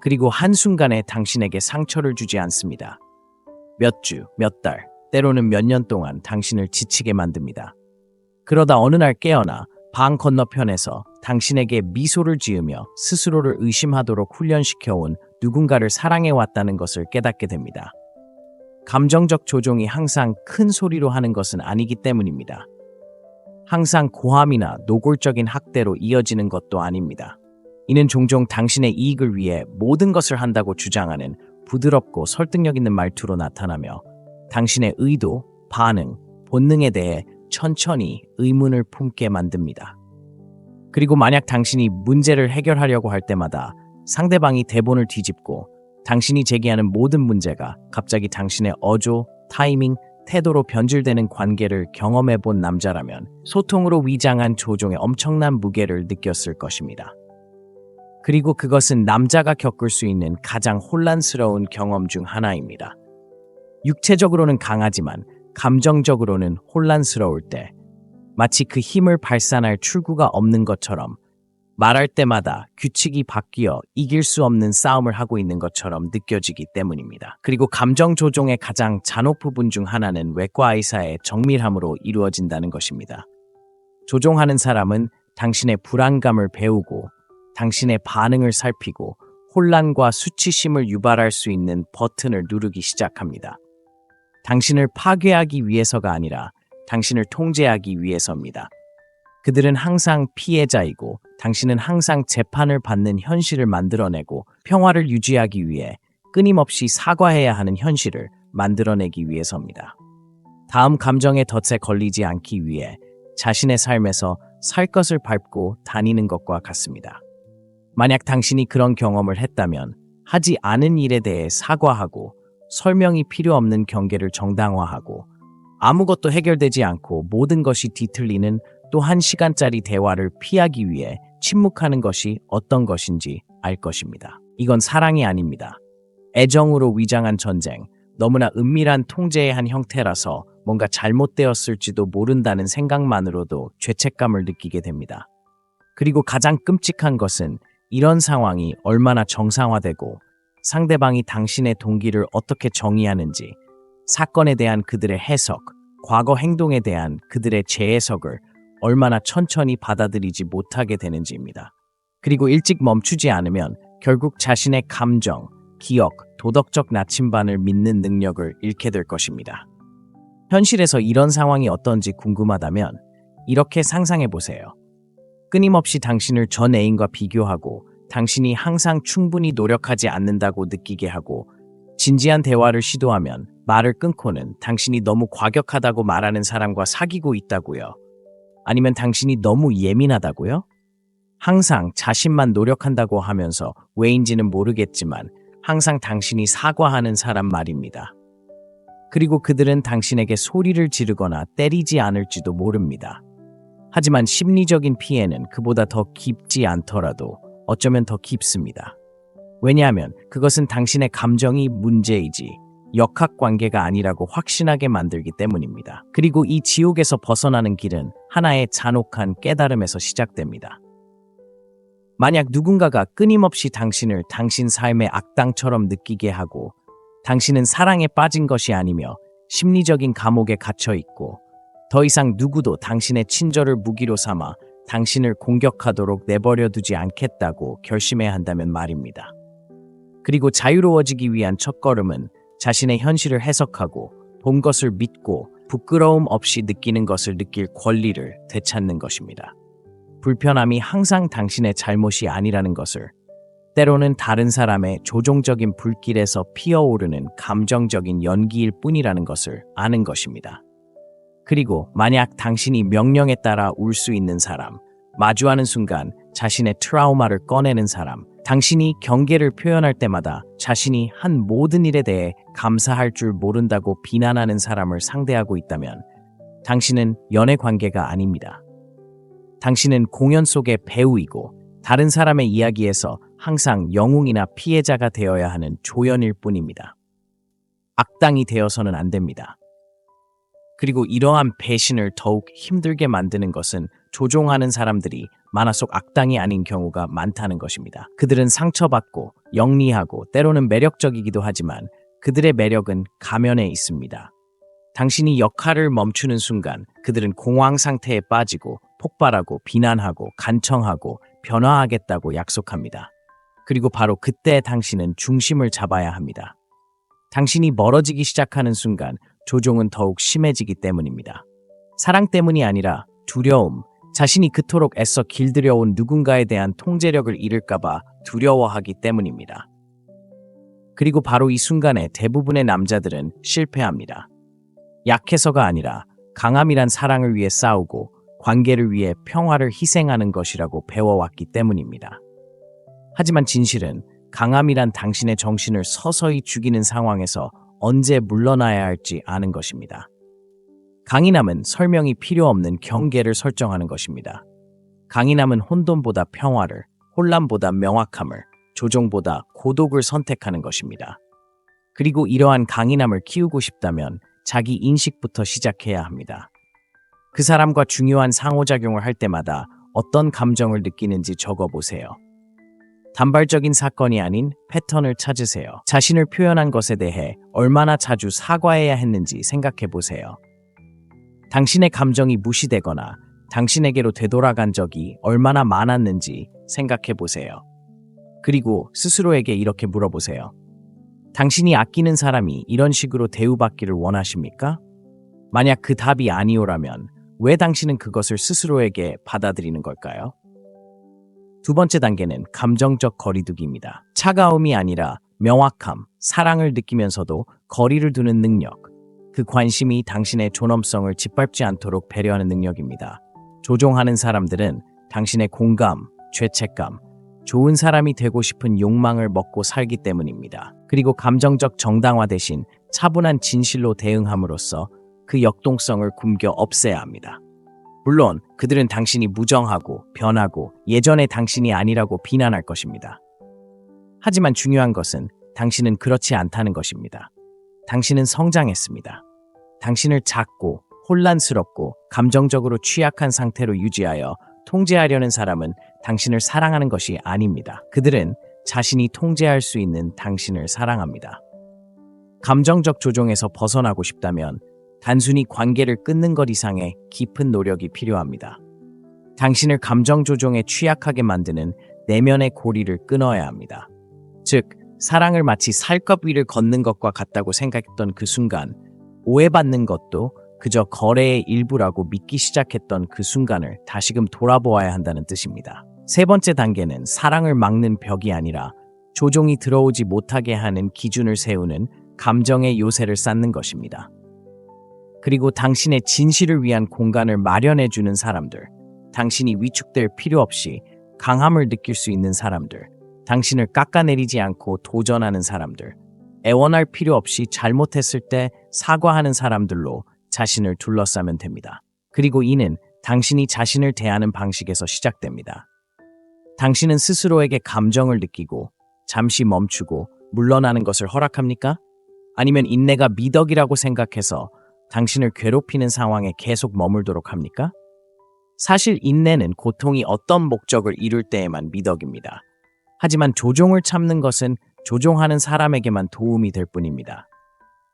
그리고 한순간에 당신에게 상처를 주지 않습니다. 몇 주, 몇 달, 때로는 몇 년 동안 당신을 지치게 만듭니다. 그러다 어느 날 깨어나 방 건너편에서 당신에게 미소를 지으며 스스로를 의심하도록 훈련시켜온 누군가를 사랑해왔다는 것을 깨닫게 됩니다. 감정적 조종이 항상 큰 소리로 하는 것은 아니기 때문입니다. 항상 고함이나 노골적인 학대로 이어지는 것도 아닙니다. 이는 종종 당신의 이익을 위해 모든 것을 한다고 주장하는 부드럽고 설득력 있는 말투로 나타나며 당신의 의도, 반응, 본능에 대해 천천히 의문을 품게 만듭니다. 그리고 만약 당신이 문제를 해결하려고 할 때마다 상대방이 대본을 뒤집고 당신이 제기하는 모든 문제가 갑자기 당신의 어조, 타이밍, 태도로 변질되는 관계를 경험해 본 남자라면 소통으로 위장한 조종의 엄청난 무게를 느꼈을 것입니다. 그리고 그것은 남자가 겪을 수 있는 가장 혼란스러운 경험 중 하나입니다. 육체적으로는 강하지만 감정적으로는 혼란스러울 때 마치 그 힘을 발산할 출구가 없는 것처럼 말할 때마다 규칙이 바뀌어 이길 수 없는 싸움을 하고 있는 것처럼 느껴지기 때문입니다. 그리고 감정 조종의 가장 잔혹 부분 중 하나는 외과 의사의 정밀함으로 이루어진다는 것입니다. 조종하는 사람은 당신의 불안감을 배우고 당신의 반응을 살피고 혼란과 수치심을 유발할 수 있는 버튼을 누르기 시작합니다. 당신을 파괴하기 위해서가 아니라 당신을 통제하기 위해서입니다. 그들은 항상 피해자이고 당신은 항상 재판을 받는 현실을 만들어내고 평화를 유지하기 위해 끊임없이 사과해야 하는 현실을 만들어내기 위해서입니다. 다음 감정의 덫에 걸리지 않기 위해 자신의 삶에서 살 것을 밟고 다니는 것과 같습니다. 만약 당신이 그런 경험을 했다면 하지 않은 일에 대해 사과하고 설명이 필요 없는 경계를 정당화하고 아무것도 해결되지 않고 모든 것이 뒤틀리는 또 1시간짜리 대화를 피하기 위해 침묵하는 것이 어떤 것인지 알 것입니다. 이건 사랑이 아닙니다. 애정으로 위장한 전쟁, 너무나 은밀한 통제의 한 형태라서 뭔가 잘못되었을지도 모른다는 생각만으로도 죄책감을 느끼게 됩니다. 그리고 가장 끔찍한 것은 이런 상황이 얼마나 정상화되고 상대방이 당신의 동기를 어떻게 정의하는지, 사건에 대한 그들의 해석, 과거 행동에 대한 그들의 재해석을 얼마나 천천히 받아들이지 못하게 되는지입니다. 그리고 일찍 멈추지 않으면 결국 자신의 감정, 기억, 도덕적 나침반을 믿는 능력을 잃게 될 것입니다. 현실에서 이런 상황이 어떤지 궁금하다면 이렇게 상상해 보세요. 끊임없이 당신을 전 애인과 비교하고 당신이 항상 충분히 노력하지 않는다고 느끼게 하고 진지한 대화를 시도하면 말을 끊고는 당신이 너무 과격하다고 말하는 사람과 사귀고 있다고요. 아니면 당신이 너무 예민하다고요? 항상 자신만 노력한다고 하면서 왜인지는 모르겠지만 항상 당신이 사과하는 사람 말입니다. 그리고 그들은 당신에게 소리를 지르거나 때리지 않을지도 모릅니다. 하지만 심리적인 피해는 그보다 더 깊지 않더라도 어쩌면 더 깊습니다. 왜냐하면 그것은 당신의 감정이 문제이지 역학관계가 아니라고 확신하게 만들기 때문입니다. 그리고 이 지옥에서 벗어나는 길은 하나의 잔혹한 깨달음에서 시작됩니다. 만약 누군가가 끊임없이 당신을 당신 삶의 악당처럼 느끼게 하고 당신은 사랑에 빠진 것이 아니며 심리적인 감옥에 갇혀 있고 더 이상 누구도 당신의 친절을 무기로 삼아 당신을 공격하도록 내버려 두지 않겠다고 결심해야 한다면 말입니다. 그리고 자유로워지기 위한 첫걸음은 자신의 현실을 해석하고 본 것을 믿고 부끄러움 없이 느끼는 것을 느낄 권리를 되찾는 것입니다. 불편함이 항상 당신의 잘못이 아니라는 것을, 때로는 다른 사람의 조종적인 불길에서 피어오르는 감정적인 연기일 뿐이라는 것을 아는 것입니다. 그리고 만약 당신이 명령에 따라 울 수 있는 사람, 마주하는 순간 자신의 트라우마를 꺼내는 사람, 당신이 경계를 표현할 때마다 자신이 한 모든 일에 대해 감사할 줄 모른다고 비난하는 사람을 상대하고 있다면 당신은 연애 관계가 아닙니다. 당신은 공연 속의 배우이고 다른 사람의 이야기에서 항상 영웅이나 피해자가 되어야 하는 조연일 뿐입니다. 악당이 되어서는 안 됩니다. 그리고 이러한 배신을 더욱 힘들게 만드는 것은 조종하는 사람들이 만화 속 악당이 아닌 경우가 많다는 것입니다. 그들은 상처받고 영리하고 때로는 매력적이기도 하지만 그들의 매력은 가면에 있습니다. 당신이 역할을 멈추는 순간 그들은 공황 상태에 빠지고 폭발하고 비난하고 간청하고 변화하겠다고 약속합니다. 그리고 바로 그때 당신은 중심을 잡아야 합니다. 당신이 멀어지기 시작하는 순간 조종은 더욱 심해지기 때문입니다. 사랑 때문이 아니라 두려움, 자신이 그토록 애써 길들여온 누군가에 대한 통제력을 잃을까봐 두려워하기 때문입니다. 그리고 바로 이 순간에 대부분의 남자들은 실패합니다. 약해서가 아니라 강함이란 사랑을 위해 싸우고 관계를 위해 평화를 희생하는 것이라고 배워왔기 때문입니다. 하지만 진실은 강함이란 당신의 정신을 서서히 죽이는 상황에서 언제 물러나야 할지 아는 것입니다. 강인함은 설명이 필요 없는 경계를 설정하는 것입니다. 강인함은 혼돈보다 평화를, 혼란보다 명확함을, 조종보다 고독을 선택하는 것입니다. 그리고 이러한 강인함을 키우고 싶다면 자기 인식부터 시작해야 합니다. 그 사람과 중요한 상호작용을 할 때마다 어떤 감정을 느끼는지 적어보세요. 단발적인 사건이 아닌 패턴을 찾으세요. 자신을 표현한 것에 대해 얼마나 자주 사과해야 했는지 생각해보세요. 당신의 감정이 무시되거나 당신에게로 되돌아간 적이 얼마나 많았는지 생각해보세요. 그리고 스스로에게 이렇게 물어보세요. 당신이 아끼는 사람이 이런 식으로 대우받기를 원하십니까? 만약 그 답이 아니오라면 왜 당신은 그것을 스스로에게 받아들이는 걸까요? 두 번째 단계는 감정적 거리두기입니다. 차가움이 아니라 명확함, 사랑을 느끼면서도 거리를 두는 능력. 그 관심이 당신의 존엄성을 짓밟지 않도록 배려하는 능력입니다. 조종하는 사람들은 당신의 공감, 죄책감, 좋은 사람이 되고 싶은 욕망을 먹고 살기 때문입니다. 그리고 감정적 정당화 대신 차분한 진실로 대응함으로써 그 역동성을 굶겨 없애야 합니다. 물론 그들은 당신이 무정하고 변하고 예전의 당신이 아니라고 비난할 것입니다. 하지만 중요한 것은 당신은 그렇지 않다는 것입니다. 당신은 성장했습니다. 당신을 작고 혼란스럽고 감정적으로 취약한 상태로 유지하여 통제하려는 사람은 당신을 사랑하는 것이 아닙니다. 그들은 자신이 통제할 수 있는 당신을 사랑합니다. 감정적 조종에서 벗어나고 싶다면 단순히 관계를 끊는 것 이상의 깊은 노력이 필요합니다. 당신을 감정 조종에 취약하게 만드는 내면의 고리를 끊어야 합니다. 즉, 사랑을 마치 살갗 위를 걷는 것과 같다고 생각했던 그 순간, 오해받는 것도 그저 거래의 일부라고 믿기 시작했던 그 순간을 다시금 돌아보아야 한다는 뜻입니다. 세 번째 단계는 사랑을 막는 벽이 아니라 조종이 들어오지 못하게 하는 기준을 세우는 감정의 요새를 쌓는 것입니다. 그리고 당신의 진실을 위한 공간을 마련해주는 사람들, 당신이 위축될 필요 없이 강함을 느낄 수 있는 사람들, 당신을 깎아내리지 않고 도전하는 사람들, 애원할 필요 없이 잘못했을 때 사과하는 사람들로 자신을 둘러싸면 됩니다. 그리고 이는 당신이 자신을 대하는 방식에서 시작됩니다. 당신은 스스로에게 감정을 느끼고 잠시 멈추고 물러나는 것을 허락합니까? 아니면 인내가 미덕이라고 생각해서 당신을 괴롭히는 상황에 계속 머물도록 합니까? 사실 인내는 고통이 어떤 목적을 이룰 때에만 미덕입니다. 하지만 조종을 참는 것은 조종하는 사람에게만 도움이 될 뿐입니다.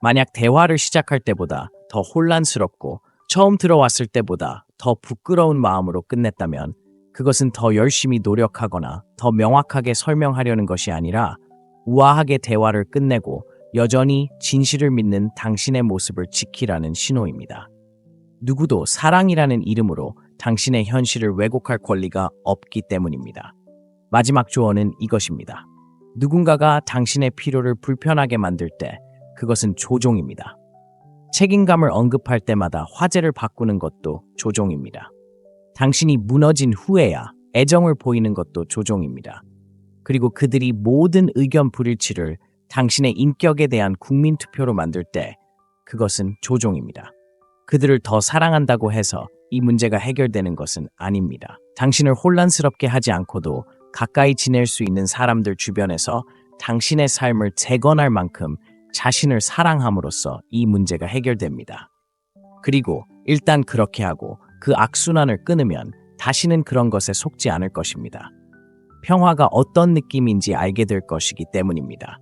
만약 대화를 시작할 때보다 더 혼란스럽고 처음 들어왔을 때보다 더 부끄러운 마음으로 끝냈다면 그것은 더 열심히 노력하거나 더 명확하게 설명하려는 것이 아니라 우아하게 대화를 끝내고 여전히 진실을 믿는 당신의 모습을 지키라는 신호입니다. 누구도 사랑이라는 이름으로 당신의 현실을 왜곡할 권리가 없기 때문입니다. 마지막 조언은 이것입니다. 누군가가 당신의 필요를 불편하게 만들 때 그것은 조종입니다. 책임감을 언급할 때마다 화제를 바꾸는 것도 조종입니다. 당신이 무너진 후에야 애정을 보이는 것도 조종입니다. 그리고 그들이 모든 의견 불일치를 당신의 인격에 대한 국민투표로 만들 때 그것은 조종입니다. 그들을 더 사랑한다고 해서 이 문제가 해결되는 것은 아닙니다. 당신을 혼란스럽게 하지 않고도 가까이 지낼 수 있는 사람들 주변에서 당신의 삶을 재건할 만큼 자신을 사랑함으로써 이 문제가 해결됩니다. 그리고 일단 그렇게 하고 그 악순환을 끊으면 다시는 그런 것에 속지 않을 것입니다. 평화가 어떤 느낌인지 알게 될 것이기 때문입니다.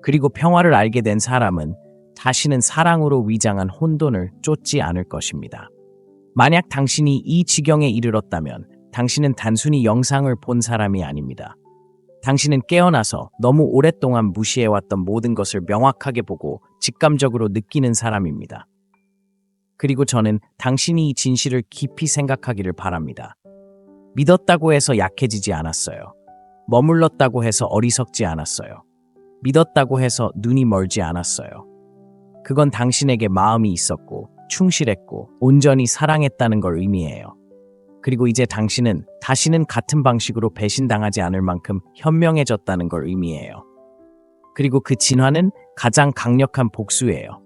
그리고 평화를 알게 된 사람은 다시는 사랑으로 위장한 혼돈을 쫓지 않을 것입니다. 만약 당신이 이 지경에 이르렀다면 당신은 단순히 영상을 본 사람이 아닙니다. 당신은 깨어나서 너무 오랫동안 무시해왔던 모든 것을 명확하게 보고 직감적으로 느끼는 사람입니다. 그리고 저는 당신이 이 진실을 깊이 생각하기를 바랍니다. 믿었다고 해서 약해지지 않았어요. 머물렀다고 해서 어리석지 않았어요. 믿었다고 해서 눈이 멀지 않았어요. 그건 당신에게 마음이 있었고 충실했고 온전히 사랑했다는 걸 의미해요. 그리고 이제 당신은 다시는 같은 방식으로 배신당하지 않을 만큼 현명해졌다는 걸 의미해요. 그리고 그 진화는 가장 강력한 복수예요.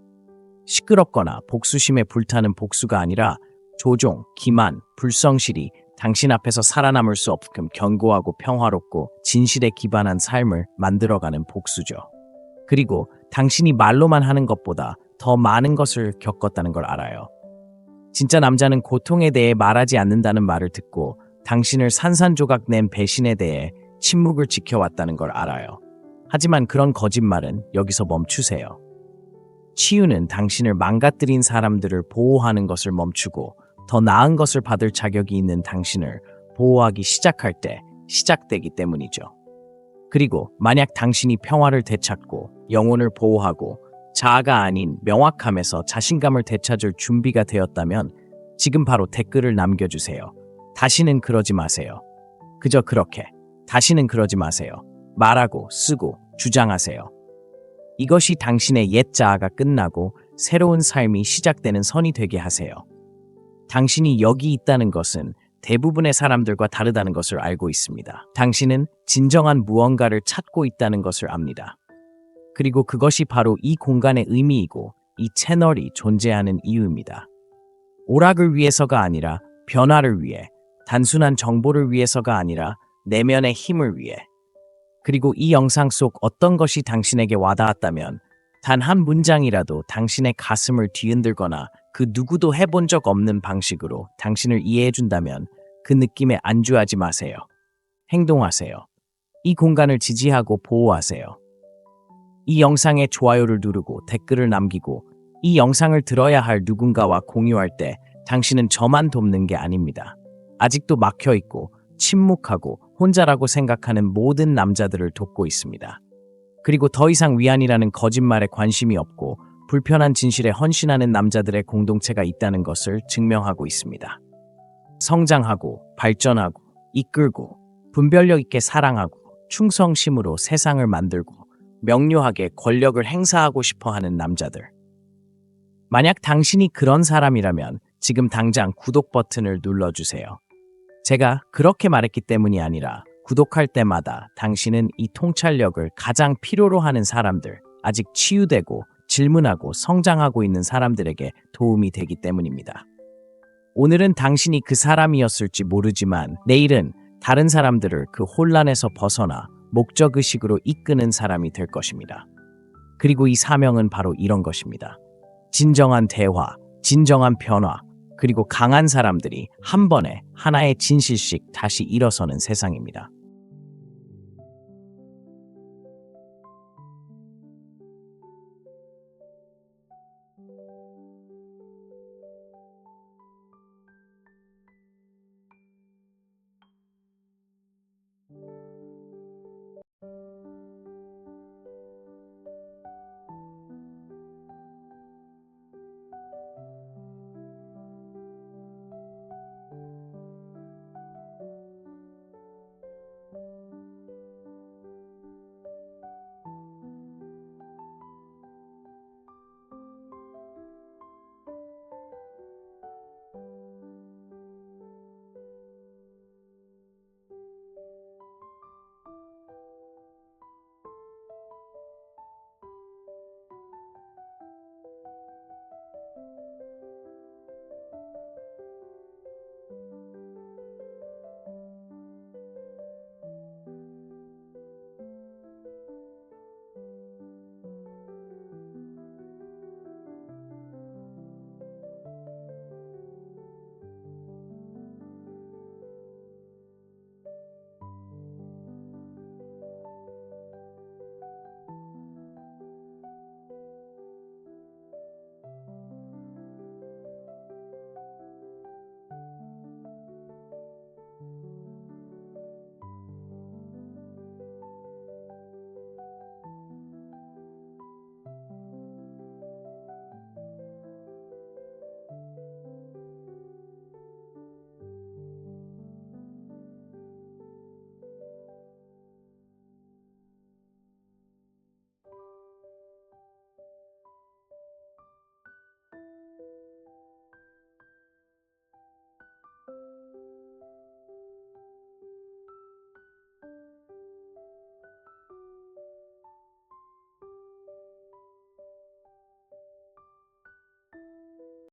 시끄럽거나 복수심에 불타는 복수가 아니라 조종, 기만, 불성실이 당신 앞에서 살아남을 수 없게끔 견고하고 평화롭고 진실에 기반한 삶을 만들어가는 복수죠. 그리고 당신이 말로만 하는 것보다 더 많은 것을 겪었다는 걸 알아요. 진짜 남자는 고통에 대해 말하지 않는다는 말을 듣고 당신을 산산조각 낸 배신에 대해 침묵을 지켜왔다는 걸 알아요. 하지만 그런 거짓말은 여기서 멈추세요. 치유는 당신을 망가뜨린 사람들을 보호하는 것을 멈추고 더 나은 것을 받을 자격이 있는 당신을 보호하기 시작할 때 시작되기 때문이죠. 그리고 만약 당신이 평화를 되찾고 영혼을 보호하고 자아가 아닌 명확함에서 자신감을 되찾을 준비가 되었다면 지금 바로 댓글을 남겨주세요. 다시는 그러지 마세요. 그저 그렇게 다시는 그러지 마세요. 말하고 쓰고 주장하세요. 이것이 당신의 옛 자아가 끝나고 새로운 삶이 시작되는 선이 되게 하세요. 당신이 여기 있다는 것은 대부분의 사람들과 다르다는 것을 알고 있습니다. 당신은 진정한 무언가를 찾고 있다는 것을 압니다. 그리고 그것이 바로 이 공간의 의미이고 이 채널이 존재하는 이유입니다. 오락을 위해서가 아니라 변화를 위해, 단순한 정보를 위해서가 아니라 내면의 힘을 위해. 그리고 이 영상 속 어떤 것이 당신에게 와닿았다면 단 한 문장이라도 당신의 가슴을 뒤흔들거나 그 누구도 해본 적 없는 방식으로 당신을 이해해준다면 그 느낌에 안주하지 마세요. 행동하세요. 이 공간을 지지하고 보호하세요. 이 영상에 좋아요를 누르고 댓글을 남기고 이 영상을 들어야 할 누군가와 공유할 때 당신은 저만 돕는 게 아닙니다. 아직도 막혀있고 침묵하고 혼자라고 생각하는 모든 남자들을 돕고 있습니다. 그리고 더 이상 위안이라는 거짓말에 관심이 없고 불편한 진실에 헌신하는 남자들의 공동체가 있다는 것을 증명하고 있습니다. 성장하고 발전하고 이끌고 분별력 있게 사랑하고 충성심으로 세상을 만들고 명료하게 권력을 행사하고 싶어 하는 남자들. 만약 당신이 그런 사람이라면 지금 당장 구독 버튼을 눌러주세요. 제가 그렇게 말했기 때문이 아니라 구독할 때마다 당신은 이 통찰력을 가장 필요로 하는 사람들, 아직 치유되고 질문하고 성장하고 있는 사람들에게 도움이 되기 때문입니다. 오늘은 당신이 그 사람이었을지 모르지만 내일은 다른 사람들을 그 혼란에서 벗어나 목적의식으로 이끄는 사람이 될 것입니다. 그리고 이 사명은 바로 이런 것입니다. 진정한 대화, 진정한 변화, 그리고 강한 사람들이 한 번에 하나의 진실씩 다시 일어서는 세상입니다.